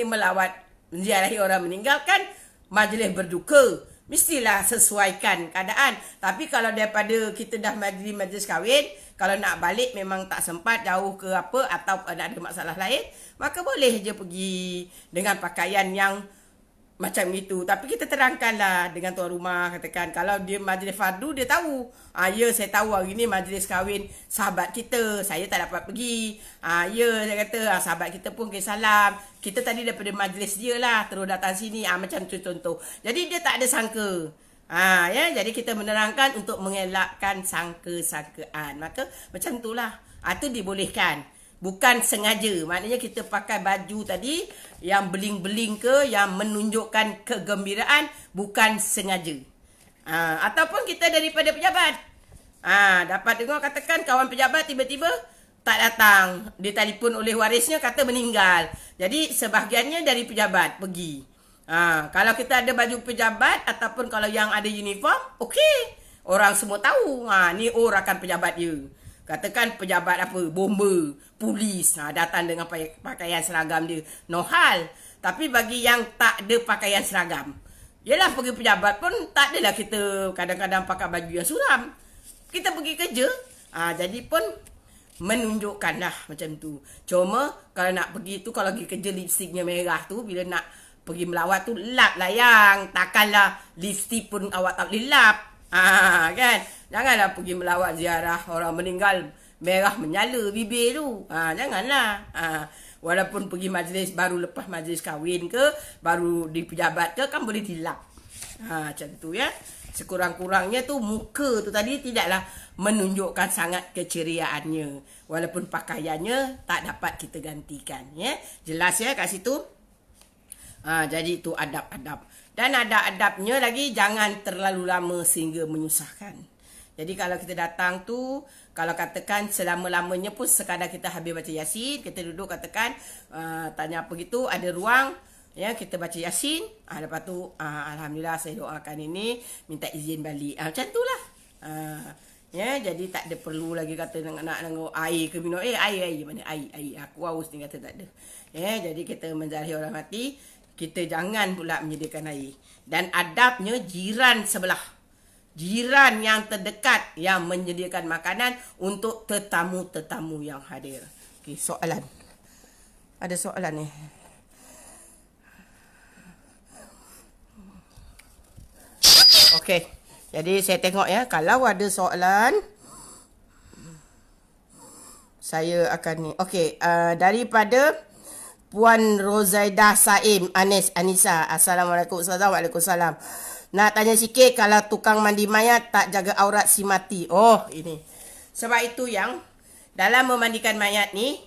melawat menziarahi orang meninggal kan majlis berduka, mestilah sesuaikan keadaan. Tapi kalau daripada kita dah majlis kahwin, kalau nak balik memang tak sempat, jauh ke apa, atau ada masalah lain, maka boleh je pergi dengan pakaian yang macam itu. Tapi kita terangkanlah dengan tuan rumah, katakan kalau dia majlis fardu, dia tahu. Ya, saya tahu hari ni majlis kahwin sahabat kita, saya tak dapat pergi. Ya, saya kata sahabat kita pun ke salam, kita tadi daripada majlis dia lah, terus datang sini. Macam tu contoh. Jadi dia tak ada sangka. Ya, jadi kita menerangkan untuk mengelakkan sangka-sangkaan. Maka macam itulah. Itu dibolehkan. Bukan sengaja. Maknanya kita pakai baju tadi yang beling-beling ke, yang menunjukkan kegembiraan, bukan sengaja. Ataupun kita daripada pejabat. Dapat dengar katakan kawan pejabat tiba-tiba tak datang. Dia telefon oleh warisnya kata meninggal. Jadi sebahagiannya dari pejabat pergi. Kalau kita ada baju pejabat ataupun kalau yang ada uniform, okey. Orang semua tahu. Ni rakan pejabat dia. Katakan pejabat apa, bomba, polis, datang dengan pakaian seragam dia. No hal. Tapi bagi yang tak ada pakaian seragam, yelah pergi pejabat pun tak adalah kita kadang-kadang pakai baju yang suram. Kita pergi kerja, Jadi pun menunjukkan lah macam tu. Cuma kalau nak pergi tu, kalau pergi kerja lipstiknya merah tu, bila nak pergi melawat tu lap lah yang. Takkanlah lipstik pun awak tak boleh lap. Kan? Janganlah pergi melawat ziarah orang meninggal merah menyala bibir tu. Janganlah. Walaupun pergi majlis baru lepas majlis kahwin ke, baru di pejabat ke, kan boleh dilap. Macam tu ya. Sekurang-kurangnya tu muka tu tadi tidaklah menunjukkan sangat keceriaannya. Walaupun pakaiannya tak dapat kita gantikan. Ya. Jelas ya kat situ. Jadi itu adab-adab. Dan adab-adabnya lagi, jangan terlalu lama sehingga menyusahkan. Jadi kalau kita datang tu, kalau katakan selama-lamanya pun sekadar kita habis baca Yasin, kita duduk katakan, tanya apa gitu, ada ruang, ya kita baca Yasin, lepas tu, Alhamdulillah saya doakan ini, minta izin balik. Macam tu lah. Ya, jadi tak ada perlu lagi kata nak nengok air ke minum. Air mana? Air. Aku haus ni kata tak ada. Ya, jadi kita menjarahi orang mati, kita jangan pula menyediakan air. Dan adabnya jiran sebelah. Jiran yang terdekat yang menyediakan makanan untuk tetamu-tetamu yang hadir. Okey, soalan. Ada soalan ni. Okey. Jadi saya tengok ya, kalau ada soalan saya akan ni. Okey, daripada Puan Rozaidah Saim Anissa. Assalamualaikum. Waalaikumsalam. Nak tanya sikit, kalau tukang mandi mayat tak jaga aurat si mati. Oh, ini. Sebab itu yang dalam memandikan mayat ni,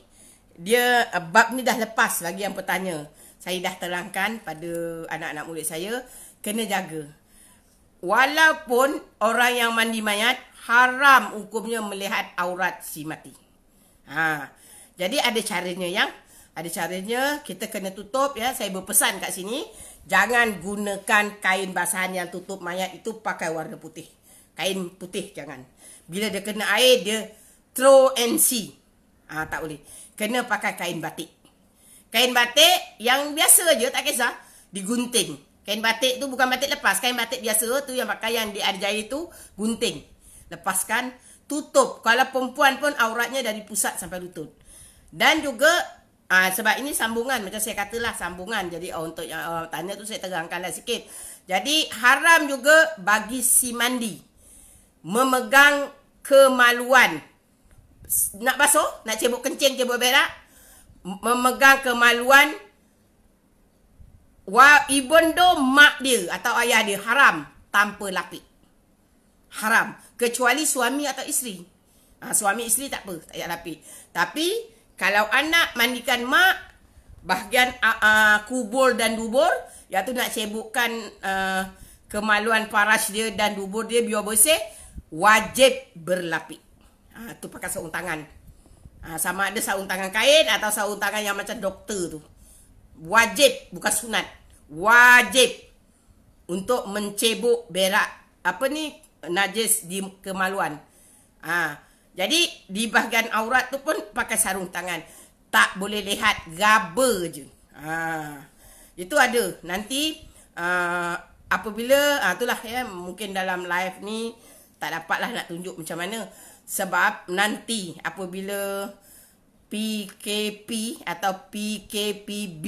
dia bab ni dah lepas lagi yang bertanya. Saya dah terangkan pada anak-anak murid saya, kena jaga. Walaupun orang yang mandi mayat, haram hukumnya melihat aurat si mati. Jadi ada caranya yang, ada caranya kita kena tutup ya. Saya berpesan kat sini, jangan gunakan kain basahan yang tutup mayat itu pakai warna putih. Kain putih jangan. Bila dia kena air, dia throw and see. Tak boleh. Kena pakai kain batik. Kain batik yang biasa je, tak kisah. Digunting. Kain batik tu bukan batik lepas. Kain batik biasa tu yang pakaian di air jari tu, gunting. Lepaskan, tutup. Kalau perempuan pun auratnya dari pusat sampai lutut. Dan juga sebab ini sambungan, macam saya katalah sambungan. Jadi untuk yang tanya tu saya terangkanlah sikit. Jadi haram juga bagi si mandi memegang kemaluan. Nak basuh, nak cebok kencing, cebok berak, memegang kemaluan even though mak dia atau ayah dia, haram tanpa lapik. Haram. Kecuali suami atau isteri. Suami isteri tak apa, tak payah lapik. Tapi kalau anak mandikan mak, bahagian kubur dan dubur, iaitu nak cebokkan kemaluan paras dia dan dubur dia biar bersih, wajib berlapik. Tu pakai sarung tangan. Sama ada sarung tangan kain atau sarung tangan yang macam doktor tu. Wajib, bukan sunat. Wajib untuk mencebok berak najis di kemaluan. Jadi di bahagian aurat tu pun pakai sarung tangan. Tak boleh lihat, gaba je. Itu ada. Nanti apabila itulah ya, mungkin dalam live ni tak dapatlah nak tunjuk macam mana. Sebab nanti apabila PKP atau PKPB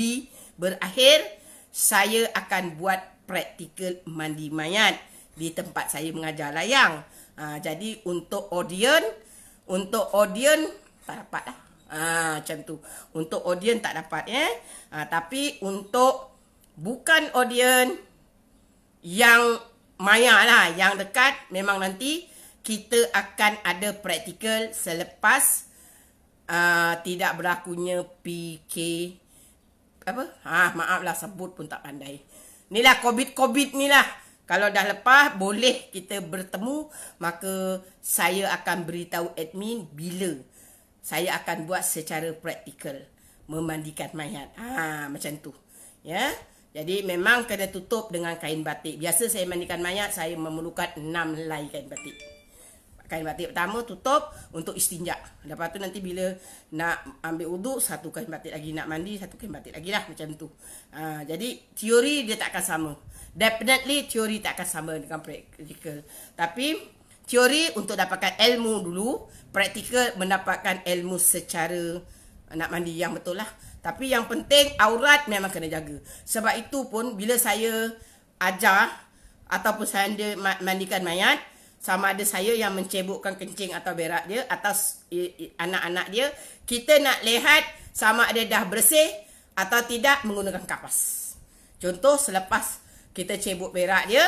berakhir, saya akan buat praktikal mandi mayat di tempat saya mengajar layang. Jadi untuk audience tak dapat lah. Macam tu. Untuk audience tak dapat ya. Tapi untuk bukan audience yang maya lah, yang dekat, memang nanti kita akan ada praktikal selepas tidak berlakunya PK maaflah sebut pun tak pandai. Inilah COVID ni lah. Kalau dah lepas, boleh kita bertemu, maka saya akan beritahu admin bila saya akan buat secara praktikal memandikan mayat. Macam tu. Ya. Jadi memang kena tutup dengan kain batik. Biasa saya mandikan mayat, saya memerlukan 6 helai kain batik. Kain batik pertama tutup untuk istinja. Lepas tu nanti bila nak ambil wuduk, satu kain batik lagi. Nak mandi, satu kain batik lagi lah. Macam tu. Jadi teori dia tak akan sama. Definitely teori tak akan sama dengan praktikal. Tapi Teori untuk dapatkan ilmu dulu, praktikal mendapatkan ilmu secara nak mandi yang betul lah. Tapi yang penting aurat memang kena jaga. Sebab itu pun bila saya ajar ataupun saya mandikan mayat, sama ada saya yang mencebokkan kencing atau berak dia atas anak-anak dia, kita nak lihat sama ada dah bersih atau tidak menggunakan kapas. Contoh, selepas kita cebok berak dia,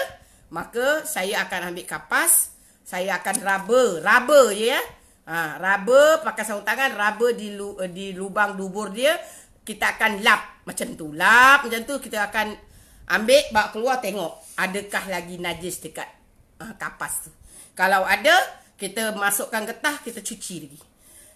maka saya akan ambil kapas, saya akan raba je ya. Raba pakai sarung tangan, raba di lubang dubur dia, kita akan lap macam tu. Lap macam tu, kita akan ambil, bawa keluar, tengok adakah lagi najis dekat kapas tu. Kalau ada, kita masukkan getah, kita cuci lagi.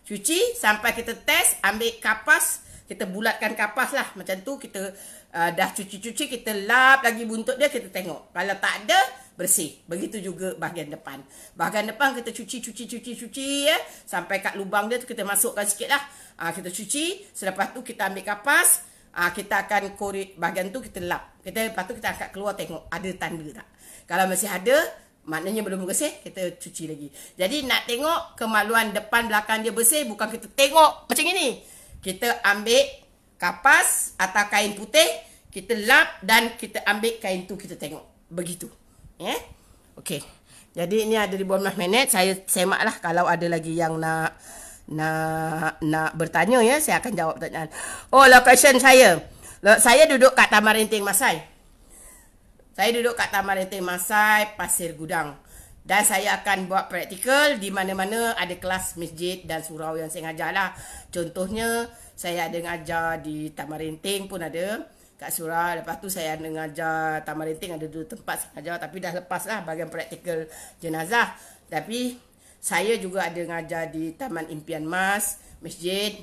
Cuci sampai kita test, ambil kapas, kita bulatkan kapas lah. Macam tu kita dah cuci-cuci, kita lap lagi buntut dia, kita tengok. Kalau tak ada, bersih. Begitu juga bahagian depan. Bahagian depan kita cuci ya. Sampai kat lubang dia tu kita masukkan sikit lah. Kita cuci, selepas tu kita ambil kapas, kita akan korek bahagian tu, kita lap. Lepas tu kita angkat keluar, tengok ada tanda tak. Kalau masih ada, maknanya belum bersih, kita cuci lagi. Jadi nak tengok kemaluan depan belakang dia bersih, bukan kita tengok macam ini. Kita ambil kapas atau kain putih, kita lap dan kita ambil kain tu, kita tengok. Begitu. Okey. Jadi ini ada 15 minit. Saya semaklah kalau ada lagi yang nak bertanya ya, saya akan jawab pertanyaan. Oh, location saya. Saya duduk kat Taman Renting Masai. Pasir Gudang. Dan saya akan buat praktikal di mana-mana ada kelas masjid dan surau yang saya ngajar lah. Contohnya, saya ada ngajar di Taman Renting pun ada. Kat surau. Lepas tu saya ada ngajar Taman Renting, ada 2 tempat saya ngajar. Tapi dah lepas lah bahagian praktikal jenazah. Tapi saya juga ada ngajar di Taman Impian Mas, masjid.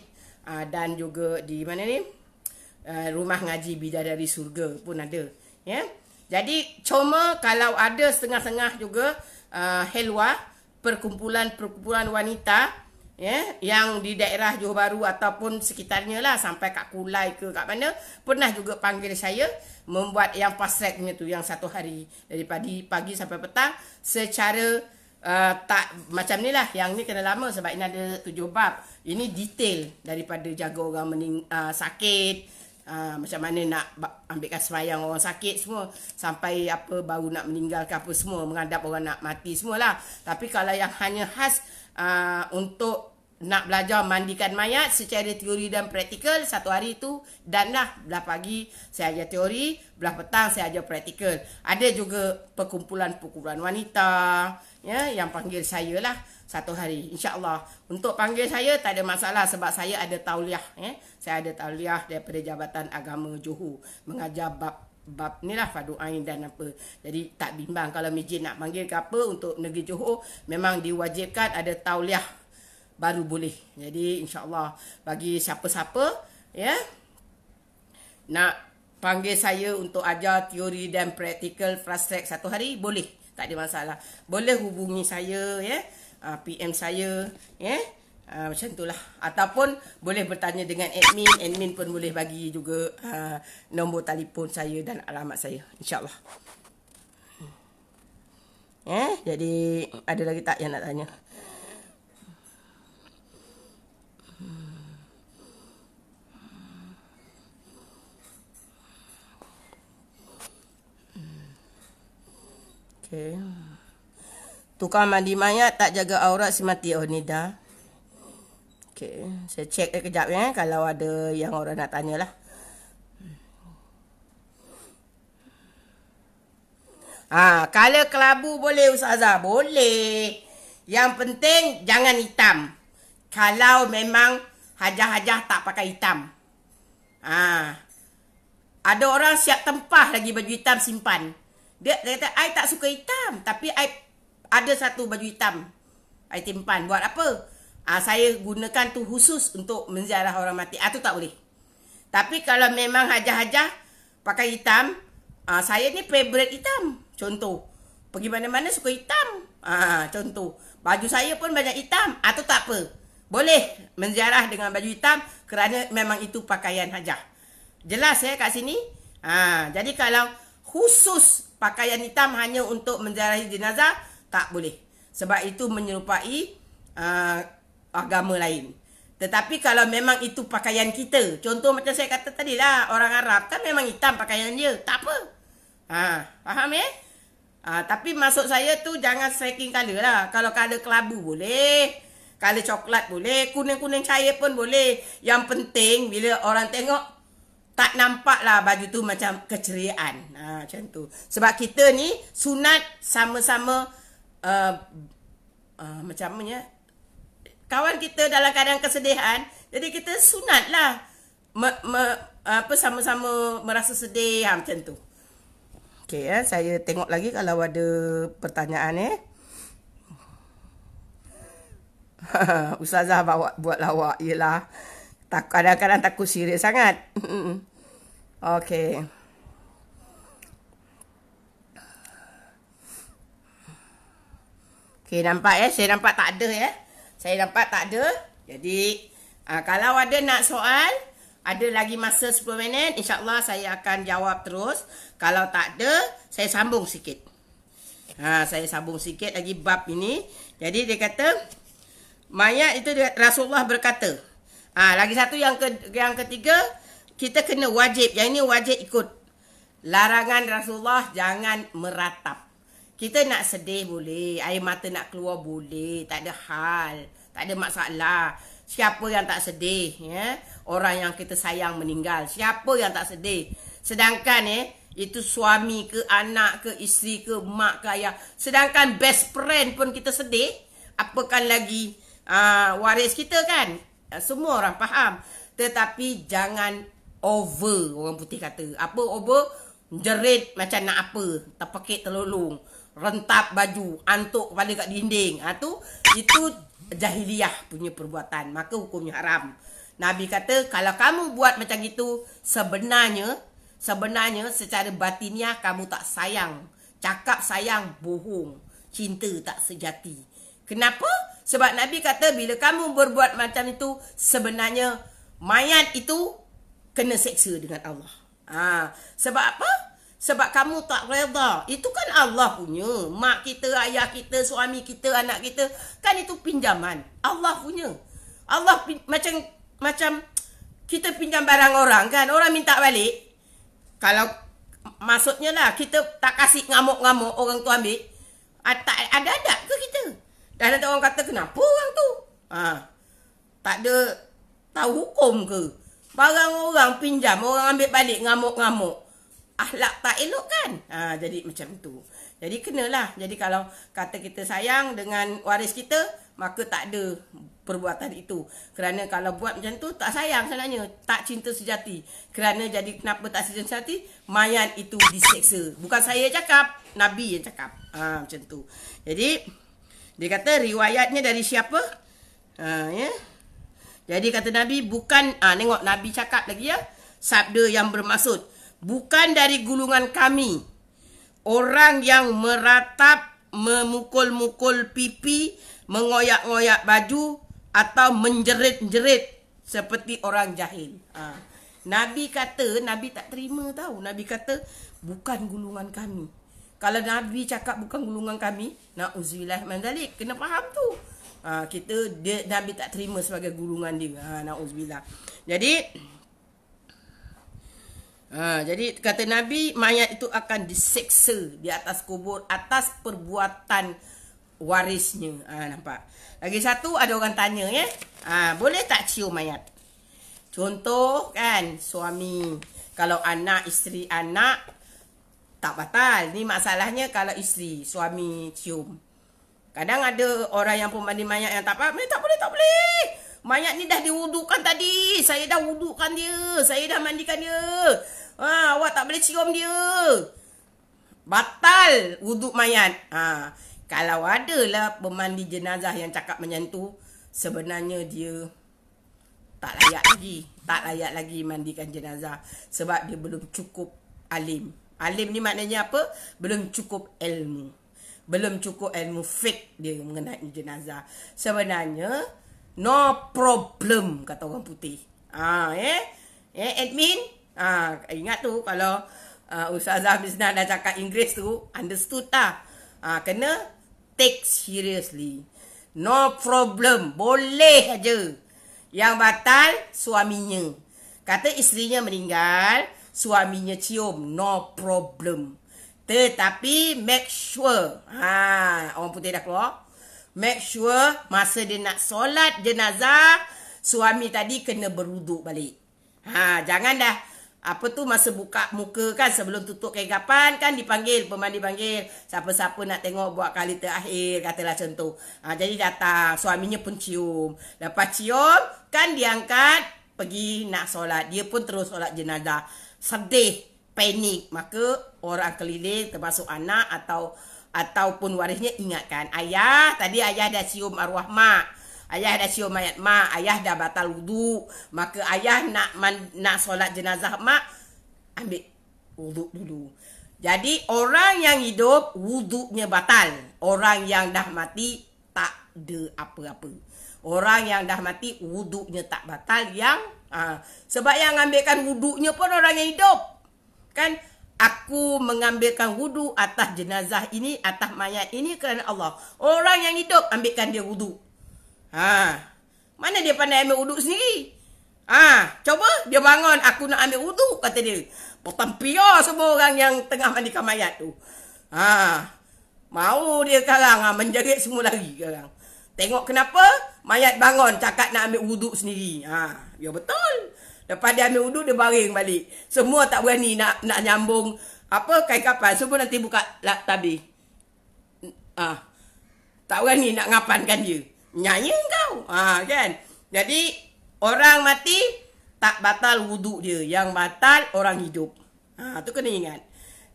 Dan juga di mana ni? Rumah Ngaji Bidadari Surga pun ada. Ya. Jadi cuma kalau ada setengah-setengah juga helwa, perkumpulan wanita ya, yang di daerah Johor Bahru ataupun sekitarnya lah, sampai kat Kulai ke kat mana, pernah juga panggil saya membuat yang fast tracknya tu, yang 1 hari dari pagi sampai petang secara tak macam ni lah. Yang ni kena lama sebab ini ada 7 bab. Ini detail daripada jaga orang sakit, macam mana nak ambilkan sembahyang orang sakit semua, sampai apa baru nak meninggal ke apa semua, menghadap orang nak mati semualah. Tapi kalau yang hanya khas untuk nak belajar mandikan mayat secara teori dan praktikal, 1 hari tu dan lah. Belah pagi saya ajar teori, belah petang saya ajar praktikal. Ada juga perkumpulan wanita ya, yang panggil saya lah 1 hari, insya-Allah. Untuk panggil saya tak ada masalah sebab saya ada tauliah ya. Saya ada tauliah daripada Jabatan Agama Johor, mengajar bab ni lah, fardu ain dan apa. Jadi tak bimbang kalau masjid nak panggil ke apa. Untuk negeri Johor memang diwajibkan ada tauliah baru boleh. Jadi insya-Allah bagi siapa-siapa ya nak panggil saya untuk ajar teori dan praktikal fast track 1 hari, boleh, tak ada masalah. Boleh hubungi saya ya. PM saya ya, macam itulah. Ataupun boleh bertanya dengan admin pun boleh bagi juga nombor telefon saya dan alamat saya, insya-Allah. Jadi ada lagi tak yang nak tanya? Okey. Tukang mandi mayat tak jaga aurat si mati. Oh, ni dah. Okey, saya cek kejap ya kalau ada yang orang nak tanyalah. Color kelabu boleh Ustazah? Boleh. Yang penting jangan hitam. Kalau memang hajah-hajah tak pakai hitam. Ada orang siap tempah lagi baju hitam simpan. Dia kata, I tak suka hitam, tapi I ada satu baju hitam, I timpan. Buat apa? Saya gunakan tu khusus untuk menziarah orang mati. Tu tak boleh. Tapi kalau memang hajah-hajah pakai hitam, saya ni favorite hitam. Contoh, pergi mana-mana suka hitam. Contoh, baju saya pun banyak hitam. Tu tak apa. Boleh menziarah dengan baju hitam kerana memang itu pakaian hajah. Jelas ya kat sini? Jadi kalau khusus pakaian hitam hanya untuk menziarahi jenazah, tak boleh. Sebab itu menyerupai agama lain. Tetapi kalau memang itu pakaian kita, contoh macam saya kata tadi lah, orang Arab kan memang hitam pakaian dia, tak apa. Faham tapi maksud saya tu jangan striking colour lah. Kalau colour kelabu boleh, colour coklat boleh, kuning-kuning cair pun boleh. Yang penting bila orang tengok, tak nampak lah baju tu macam keceriaan. Macam tu. Sebab kita ni sunat sama-sama macam mana, kawan kita dalam keadaan kesedihan, jadi kita sunat lah sama-sama merasa sedih, macam tu. Okey, saya tengok lagi kalau ada pertanyaan Ustazah buat lawak. Yelah, kadang-kadang takut serius sangat. Okey. Okey, nampak saya nampak tak ada Saya nampak tak ada. Jadi, kalau ada nak soal, ada lagi masa 10 minit, insya-Allah saya akan jawab terus. Kalau tak ada, saya sambung sikit. Saya sambung sikit lagi bab ini. Jadi dia kata, mayat itu Rasulullah berkata. Lagi satu yang ketiga, kita kena wajib. Yang ini wajib ikut. Larangan Rasulullah jangan meratap. Kita nak sedih boleh, air mata nak keluar boleh, tak ada hal, tak ada masalah. Siapa yang tak sedih, orang yang kita sayang meninggal, siapa yang tak sedih? Sedangkan itu suami ke, anak ke, isteri ke, mak ke, ayah. Sedangkan best friend pun kita sedih, apakan lagi waris kita kan? Semua orang faham. Tetapi jangan over, orang putih kata. Apa over? Jerit macam nak apa, terpekik terlolong, rentap baju, antuk kepala kat dinding. Itu jahiliyah punya perbuatan, maka hukumnya haram. Nabi kata kalau kamu buat macam itu, sebenarnya secara batiniah kamu tak sayang. Cakap sayang bohong, cinta tak sejati. Kenapa? Sebab Nabi kata bila kamu berbuat macam itu, sebenarnya mayat itu kena seksa dengan Allah. Sebab apa? Sebab kamu tak reda. Itu kan Allah punya. Mak kita, ayah kita, suami kita, anak kita, kan itu pinjaman. Allah punya. Allah macam kita pinjam barang orang kan. Orang minta balik. Kalau maksudnya lah kita tak kasih ngamuk-ngamuk orang tu ambil. Ada ke kita? Dan nanti orang kata kenapa orang tu? Tak ada tahu hukum ke? Barang orang pinjam, orang ambil balik ngamuk-ngamuk. Akhlak tak elok kan? Jadi macam tu. Jadi kenalah. Jadi kalau kata kita sayang dengan waris kita, maka tak ada perbuatan itu. Kerana kalau buat macam tu, tak sayang sebenarnya. Tak cinta sejati. Kerana jadi kenapa tak cinta sejati? Mayat itu diseksa. Bukan saya cakap, Nabi yang cakap. Macam tu. Jadi, dia kata riwayatnya dari siapa? Jadi kata Nabi, bukan, tengok Nabi cakap lagi sabda yang bermaksud, bukan dari gulungan kami orang yang meratap, memukul-mukul pipi, mengoyak-ngoyak baju atau menjerit-jerit seperti orang jahil. Nabi kata, Nabi tak terima tahu. Nabi kata bukan gulungan kami. Kalau Nabi cakap bukan gulungan kami, na'udzubillah min dzalik, kena faham tu. Nabi tak terima sebagai gulungan dia. Na'udzubillah. Jadi kata Nabi, mayat itu akan diseksa di atas kubur atas perbuatan warisnya. Nampak? Lagi satu ada orang tanya boleh tak cium mayat? Contoh kan, suami, kalau anak, isteri anak tak batal. Ni masalahnya kalau isteri, suami cium. Kadang ada orang yang pemandi mayat yang tak boleh. Mayat ni dah diwudukan tadi. Saya dah wudukan dia. Saya dah mandikan dia. Awak tak boleh cium dia. Batal wuduk mayat. Kalau adalah pemandi jenazah yang cakap macam tu, sebenarnya dia tak layak lagi. Tak layak lagi mandikan jenazah. Sebab dia belum cukup alim. Alim ni maknanya apa? Belum cukup ilmu. Belum cukup ilmu fiqh dia mengenai jenazah. Sebenarnya no problem, kata orang putih. Admin, ingat tu kalau Ustazah Misnah dah cakap Inggeris tu, understood tak? Kena take seriously. No problem. Boleh aja. Yang batal suaminya. Kata isterinya meninggal, suaminya cium. No problem. Tetapi make sure. Orang putih dah keluar. Make sure masa dia nak solat jenazah, suami tadi kena berwuduk balik. Jangan dah masa buka muka kan sebelum tutup kegapan kan dipanggil, pemandi panggil siapa-siapa nak tengok buat kali terakhir, katalah contoh. Jadi datang, suaminya pun cium. Lepas cium kan diangkat pergi nak solat. Dia pun terus solat jenazah. Sedih, panik, maka orang keliling termasuk anak ataupun warisnya ingatkan, tadi ayah dah cium arwah mak. Ayah dah cium mayat mak, ayah dah batal wudu, maka ayah nak solat jenazah mak, ambil wudu dulu. Jadi orang yang hidup wudunya batal. Orang yang dah mati tak ada apa-apa. Orang yang dah mati wudunya tak batal. Sebab yang ambilkan wudunya pun orang yang hidup. Kan aku mengambilkan wudu atas jenazah ini, atas mayat ini kerana Allah. Orang yang hidup ambilkan dia wudu. Mana dia pandai ambil wuduk sendiri? Coba dia bangun, aku nak ambil wuduk, kata dia. Pertampia semua orang yang tengah mandikan mayat tu. Mau dia sekarang menjerit semua lari sekarang. Tengok kenapa mayat bangun cakap nak ambil wuduk sendiri. Ya betul. Lepas dia ambil wuduk, dia baring balik. Semua tak berani nak nyambung kain kapal. Semua nanti buka tabir. Tak berani nak ngapankan dia. Nyanyi kau. Kan? Jadi orang mati tak batal wuduk dia. Yang batal orang hidup. Tu kena ingat.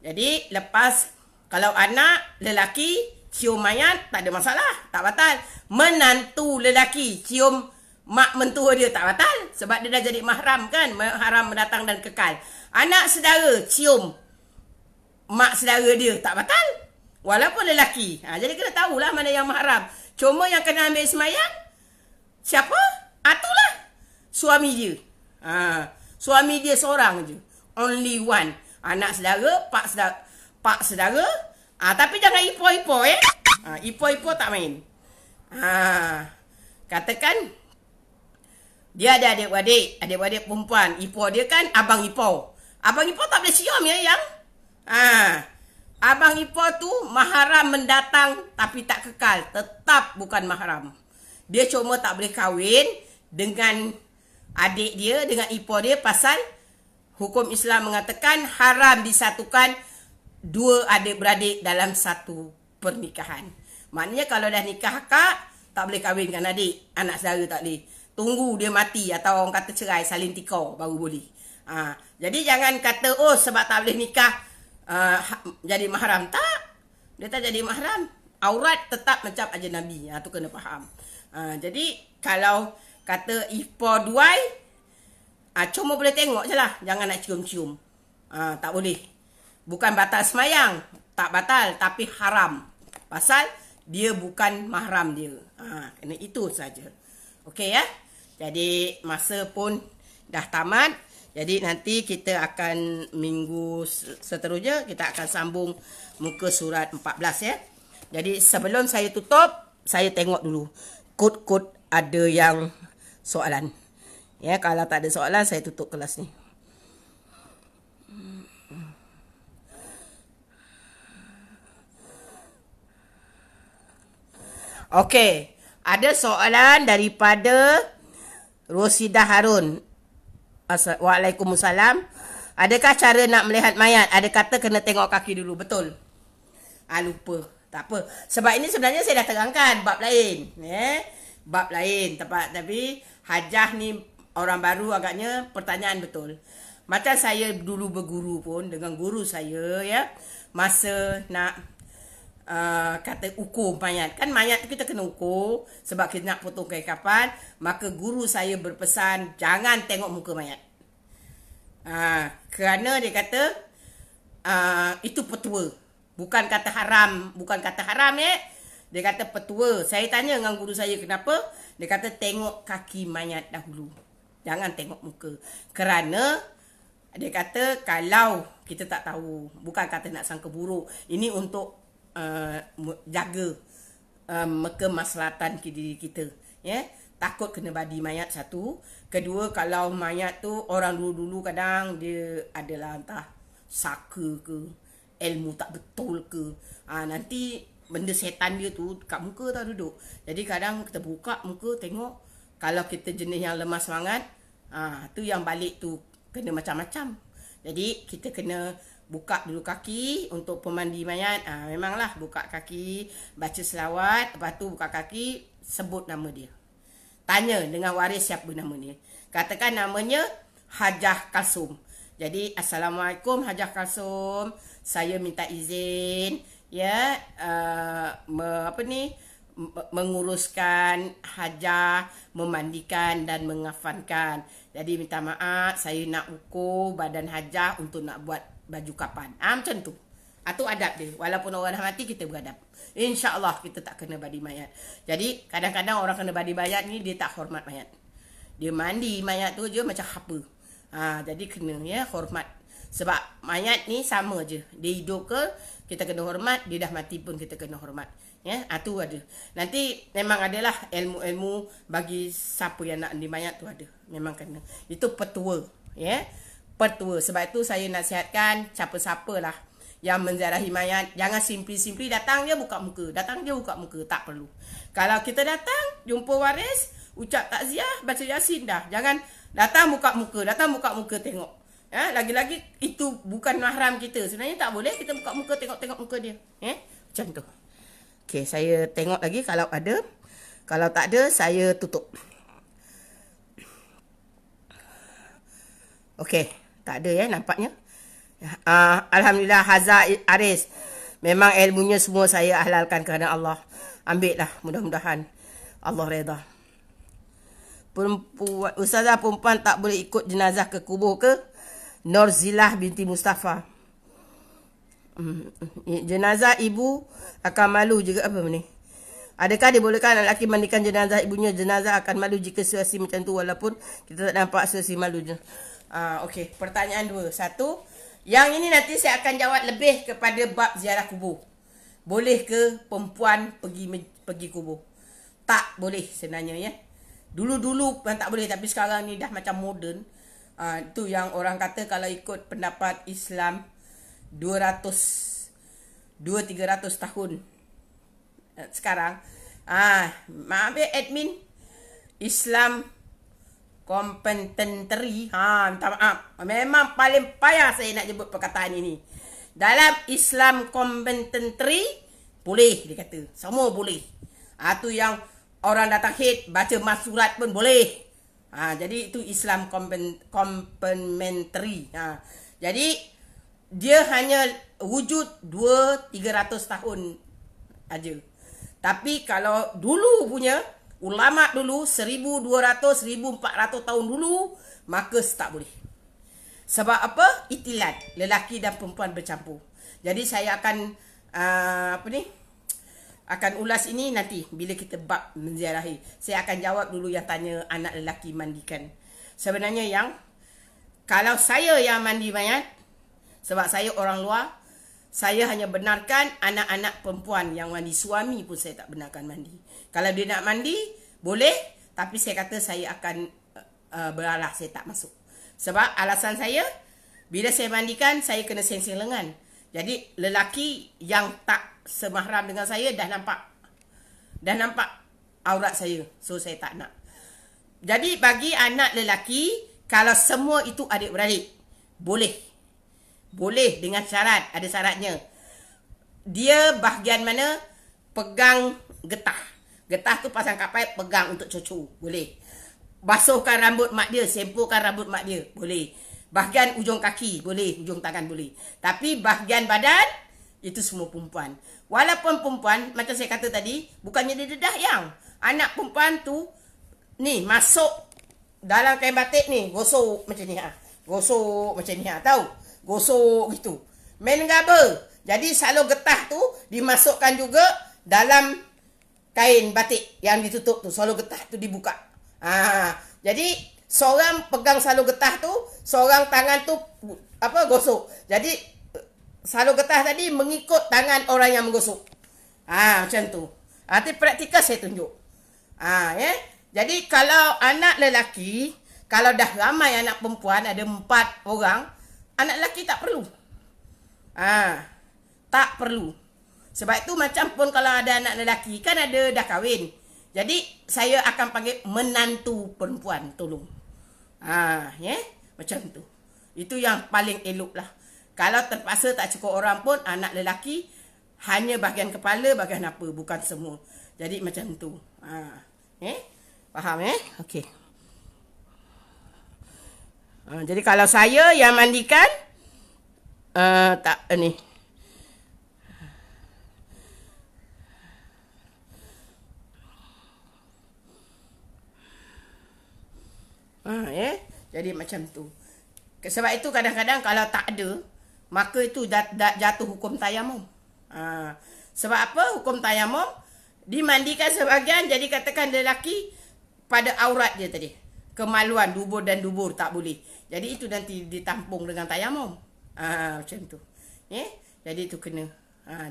Jadi lepas kalau anak lelaki cium mayat tak ada masalah, tak batal. Menantu lelaki cium mak mentua dia tak batal sebab dia dah jadi mahram kan, mahram mendatang dan kekal. Anak saudara cium mak saudara dia tak batal walaupun lelaki. Jadi kena tahulah mana yang mahram. Cuma yang kena ambil semayang siapa? Itulah suami dia. Suami dia seorang je. Only one. Anak saudara, pak saudara. Tapi jangan ipo-ipo Ipo-ipo tak main. Katakan dia ada adik-beradik perempuan. Ipo dia kan abang ipo. Abang ipo tak boleh cium ya yang. Abang ipo tu mahram mendatang tapi tak kekal. Tetap bukan mahram. Dia cuma tak boleh kahwin dengan adik dia, dengan ipo dia pasal hukum Islam mengatakan haram disatukan dua adik-beradik dalam satu pernikahan. Maknanya kalau dah nikah akak, tak boleh kahwin dengan adik. Anak saudara tak boleh. Tunggu dia mati atau orang kata cerai, salin tikau baru boleh. Jadi jangan kata sebab tak boleh nikah jadi mahram. Tak. Dia tak jadi mahram. Aurat tetap macam ajnabi. Tu kena faham. Jadi kalau kata ipo duai, cuma boleh tengok je lah. Jangan nak cium-cium. Tak boleh. Bukan batal semayang. Tak batal tapi haram. Pasal dia bukan mahram dia. Kena itu saja. Okey ya. Jadi masa pun dah tamat. Jadi nanti kita akan minggu seterusnya kita akan sambung muka surat 14 ya. Jadi sebelum saya tutup, saya tengok dulu kod-kod ada yang soalan. Ya, kalau tak ada soalan saya tutup kelas ni. Okey, ada soalan daripada Rosidah Harun. Waalaikumsalam. Adakah cara nak melihat mayat? Ada kata kena tengok kaki dulu. Betul. Lupa. Tak apa. Sebab ini sebenarnya saya dah terangkan bab lain. Bab lain. Tapi Hajah ni orang baru agaknya pertanyaan betul. Macam saya dulu berguru pun dengan guru saya ya. Masa nak kata ukur mayat. Kan mayat tu kita kena ukur sebab kita nak potong kain kafan. Maka guru saya berpesan jangan tengok muka mayat. Kerana dia kata itu petua. Bukan kata haram. Dia kata petua. Saya tanya dengan guru saya kenapa. Dia kata tengok kaki mayat dahulu. Jangan tengok muka. Kerana dia kata kalau kita tak tahu. Bukan kata nak sangka buruk. Ini untuk jaga kemaslahatan ke diri kita. Ya, takut kena badi mayat satu. Kedua, kalau mayat tu orang dulu-dulu kadang dia adalah entah saka ke, ilmu tak betul ke. Nanti benda setan dia tu kat muka tau duduk. Jadi kadang kita buka muka tengok, kalau kita jenis yang lemah semangat, tu yang balik tu kena macam-macam. Jadi kita kena buka dulu kaki untuk pemandi mayat. Memanglah buka kaki, baca selawat, lepas tu buka kaki, sebut nama dia. Tanya dengan waris siapa nama dia. Katakan namanya Hajah Kalsum. Jadi, Assalamualaikum Hajah Kalsum. Saya minta izin ya menguruskan hajah, memandikan dan mengafankan. Jadi minta maaf, saya nak ukur badan hajah untuk nak buat baju kapan. Macam tu. Itu adab dia. Walaupun orang dah mati, kita beradab. InsyaAllah kita tak kena badi mayat. Jadi kadang-kadang orang kena badi mayat ni, dia tak hormat mayat. Dia mandi mayat tu je macam apa. Jadi kena ya hormat. Sebab mayat ni sama je. Dia hidup ke, kita kena hormat. Dia dah mati pun kita kena hormat. Ya, tu ada. Nanti memang adalah ilmu-ilmu bagi siapa yang nak mandi mayat tu ada. Memang kena. Itu petua. Ya. Petua. Sebab itu saya nasihatkan siapa-siapa lah yang menziarahi mayat, jangan simply datang je buka muka. Datang je buka muka. Tak perlu. Kalau kita datang, jumpa waris, ucap takziah, baca Yasin dah. Jangan datang buka muka. Datang buka muka tengok. Ya, lagi-lagi itu bukan mahram kita. Sebenarnya tak boleh kita buka muka tengok-tengok muka dia. Macam tu. Okey, saya tengok lagi kalau ada. Kalau tak ada, saya tutup. Okey, tak ada ya nampaknya. Alhamdulillah Hazza Aris. Memang ilmunya semua saya halalkan kerana Allah. Ambil lah, mudah-mudahan Allah redha. Ustazah perempuan tak boleh ikut jenazah ke kubur ke? Norzilah binti Mustafa. Jenazah ibu akan malu juga apa ni? Adakah dibolehkan anak lelaki mandikan jenazah ibunya? Jenazah akan malu jika situasi macam tu walaupun kita tak nampak situasi malu je. Okey, pertanyaan dua. Satu, yang ini nanti saya akan jawab lebih kepada bab ziarah kubur. Boleh ke perempuan pergi kubur? Tak boleh sebenarnya ya. Dulu-dulu tak boleh, tapi sekarang ni dah macam moden. Itu yang orang kata kalau ikut pendapat Islam 200-300 tahun sekarang. Maaf admin Islam Complementary. Minta maaf. Memang paling payah saya nak sebut perkataan ini. Dalam Islam Complementary boleh dia kata. Semua boleh. Tu yang orang datang haid baca masurat pun boleh. Jadi itu Islam Complementary. Jadi dia hanya wujud 200-300 tahun aja. Tapi kalau dulu punya ulama dulu 1200-1400 tahun dulu, maka tak boleh. Sebab apa? Itilat, lelaki dan perempuan bercampur. Jadi saya akan akan ulas ini nanti bila kita bab menziarahi. Saya akan jawab dulu yang tanya anak lelaki mandikan. Sebenarnya yang kalau saya yang mandi mayat, sebab saya orang luar, saya hanya benarkan anak-anak perempuan yang mandi. Suami pun saya tak benarkan mandi. Kalau dia nak mandi, boleh. Tapi saya kata saya akan beralah, saya tak masuk. Sebab alasan saya, bila saya mandikan, saya kena seng-seng lengan. Jadi lelaki yang tak semahram dengan saya dah nampak aurat saya. So saya tak nak. Jadi bagi anak lelaki, kalau semua itu adik-beradik, boleh. Boleh dengan syarat, ada syaratnya. Dia bahagian mana pegang getah. Getah tu pasang kat paip, pegang untuk cucu. Boleh. Basuhkan rambut mak dia, sempohkan rambut mak dia. Boleh. Bahagian ujung kaki, boleh. Ujung tangan, boleh. Tapi bahagian badan, itu semua perempuan. Walaupun perempuan, macam saya kata tadi, bukannya dia dedah yang. Anak perempuan tu, ni, masuk dalam kain batik ni, gosok macam ni. Gosok macam ni, tahu? Gosok gitu. Main gaba. Jadi salur getah tu dimasukkan juga dalam kain batik yang ditutup tu. Salur getah tu dibuka. Jadi seorang pegang salur getah tu, seorang tangan tu gosok. Jadi salur getah tadi mengikut tangan orang yang menggosok. Macam tu. Nanti praktikal saya tunjuk. Ya. Jadi kalau anak lelaki, kalau dah ramai anak perempuan, ada 4 orang, anak lelaki tak perlu. Tak perlu. Sebab itu macam pun kalau ada anak lelaki, kan ada dah kahwin. Jadi saya akan panggil menantu perempuan, tolong. Ya, macam tu. Itu yang paling elok lah. Kalau terpaksa tak cukup orang pun, anak lelaki hanya bahagian kepala, bahagian apa, bukan semua. Jadi macam tu. Faham okey. Jadi kalau saya yang mandikan, tak ni. Jadi macam tu. Sebab itu kadang-kadang kalau tak ada, maka itu jatuh hukum tayamum. Sebab apa hukum tayamum? Dimandikan sebahagian, jadi katakan lelaki pada aurat dia tadi. Kemaluan, dubur dan dubur tak boleh. Jadi itu nanti ditampung dengan tayamum. Macam tu. Jadi itu kena.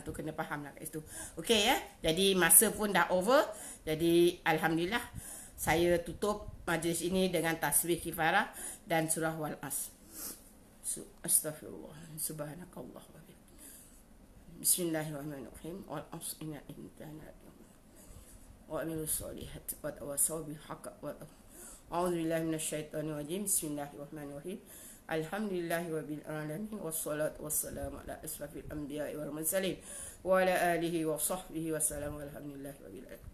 Tu kena faham lah kat situ. Okey ya. Jadi masa pun dah over. Jadi alhamdulillah saya tutup majlis ini dengan tasbih kifarah dan surah wal as. Astaghfirullah. Subhanakallah. Bismillahirrahmanirrahim. Wal as inna insana wa amilus solihat wa tawasaw bil haqq wa a'udzu billahi minasyaitonir rajim. Bismillahirrahmanirrahim. Alhamdulillahi rabbil alamin wassalatu wassalamu ala asrafil anbiya'i wal mursalin wa ala alihi wa sahbihi wasallam walhamdulillahi rabbil alamin.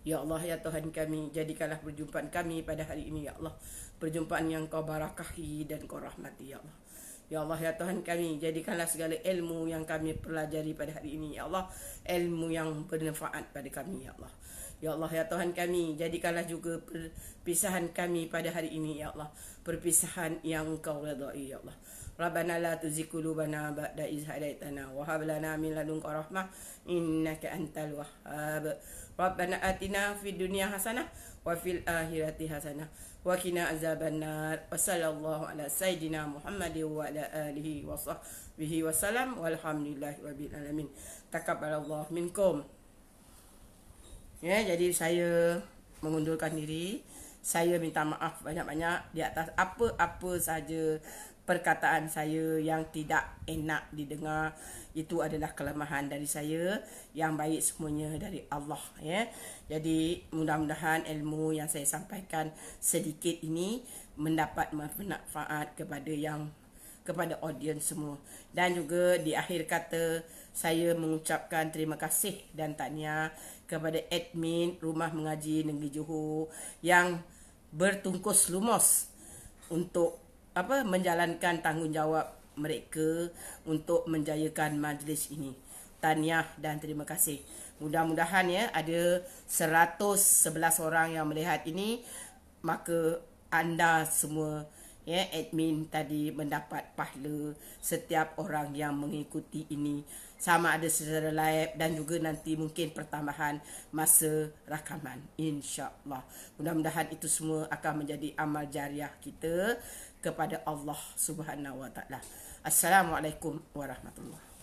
Ya Allah, ya Tuhan kami, jadikanlah perjumpaan kami pada hari ini, ya Allah, perjumpaan yang kau barakahi dan kau rahmati, ya Allah. Ya Allah, ya Tuhan kami, jadikanlah segala ilmu yang kami pelajari pada hari ini, ya Allah, ilmu yang bermanfaat pada kami, ya Allah. Ya Allah, ya Tuhan kami, jadikanlah juga perpisahan kami pada hari ini, ya Allah, perpisahan yang kau redai, ya Allah. Rabbana la tuzigh qulubana ba'da idh hadaitana wa hab lana min ladunka rahmah innaka antal wahhab. Rabbana atina fid dunya hasanah wa fil akhirati hasanah wa qina azabannar. Wa sallallahu ala sayidina Muhammad wa ala alihi wa sahbihi wasallam walhamdulillahi rabbil alamin. Taqabbalallahu minkum. Jadi saya mengundurkan diri. Saya minta maaf banyak-banyak di atas apa-apa saja perkataan saya yang tidak enak didengar. Itu adalah kelemahan dari saya. Yang baik semuanya dari Allah. Jadi mudah-mudahan ilmu yang saya sampaikan sedikit ini mendapat manfaat kepada audiens semua. Dan juga di akhir kata saya mengucapkan terima kasih dan tahniah kepada admin Rumah Mengaji Negeri Johor yang bertungkus lumus untuk menjalankan tanggungjawab mereka untuk menjayakan majlis ini. Tahniah dan terima kasih. Mudah-mudahan ada 111 orang yang melihat ini, maka anda semua admin tadi mendapat pahala setiap orang yang mengikuti ini, sama ada secara live dan juga nanti mungkin pertambahan masa rakaman, insya-Allah. Mudah-mudahan itu semua akan menjadi amal jariah kita kepada Allah Subhanahu wa taala. Assalamualaikum warahmatullahi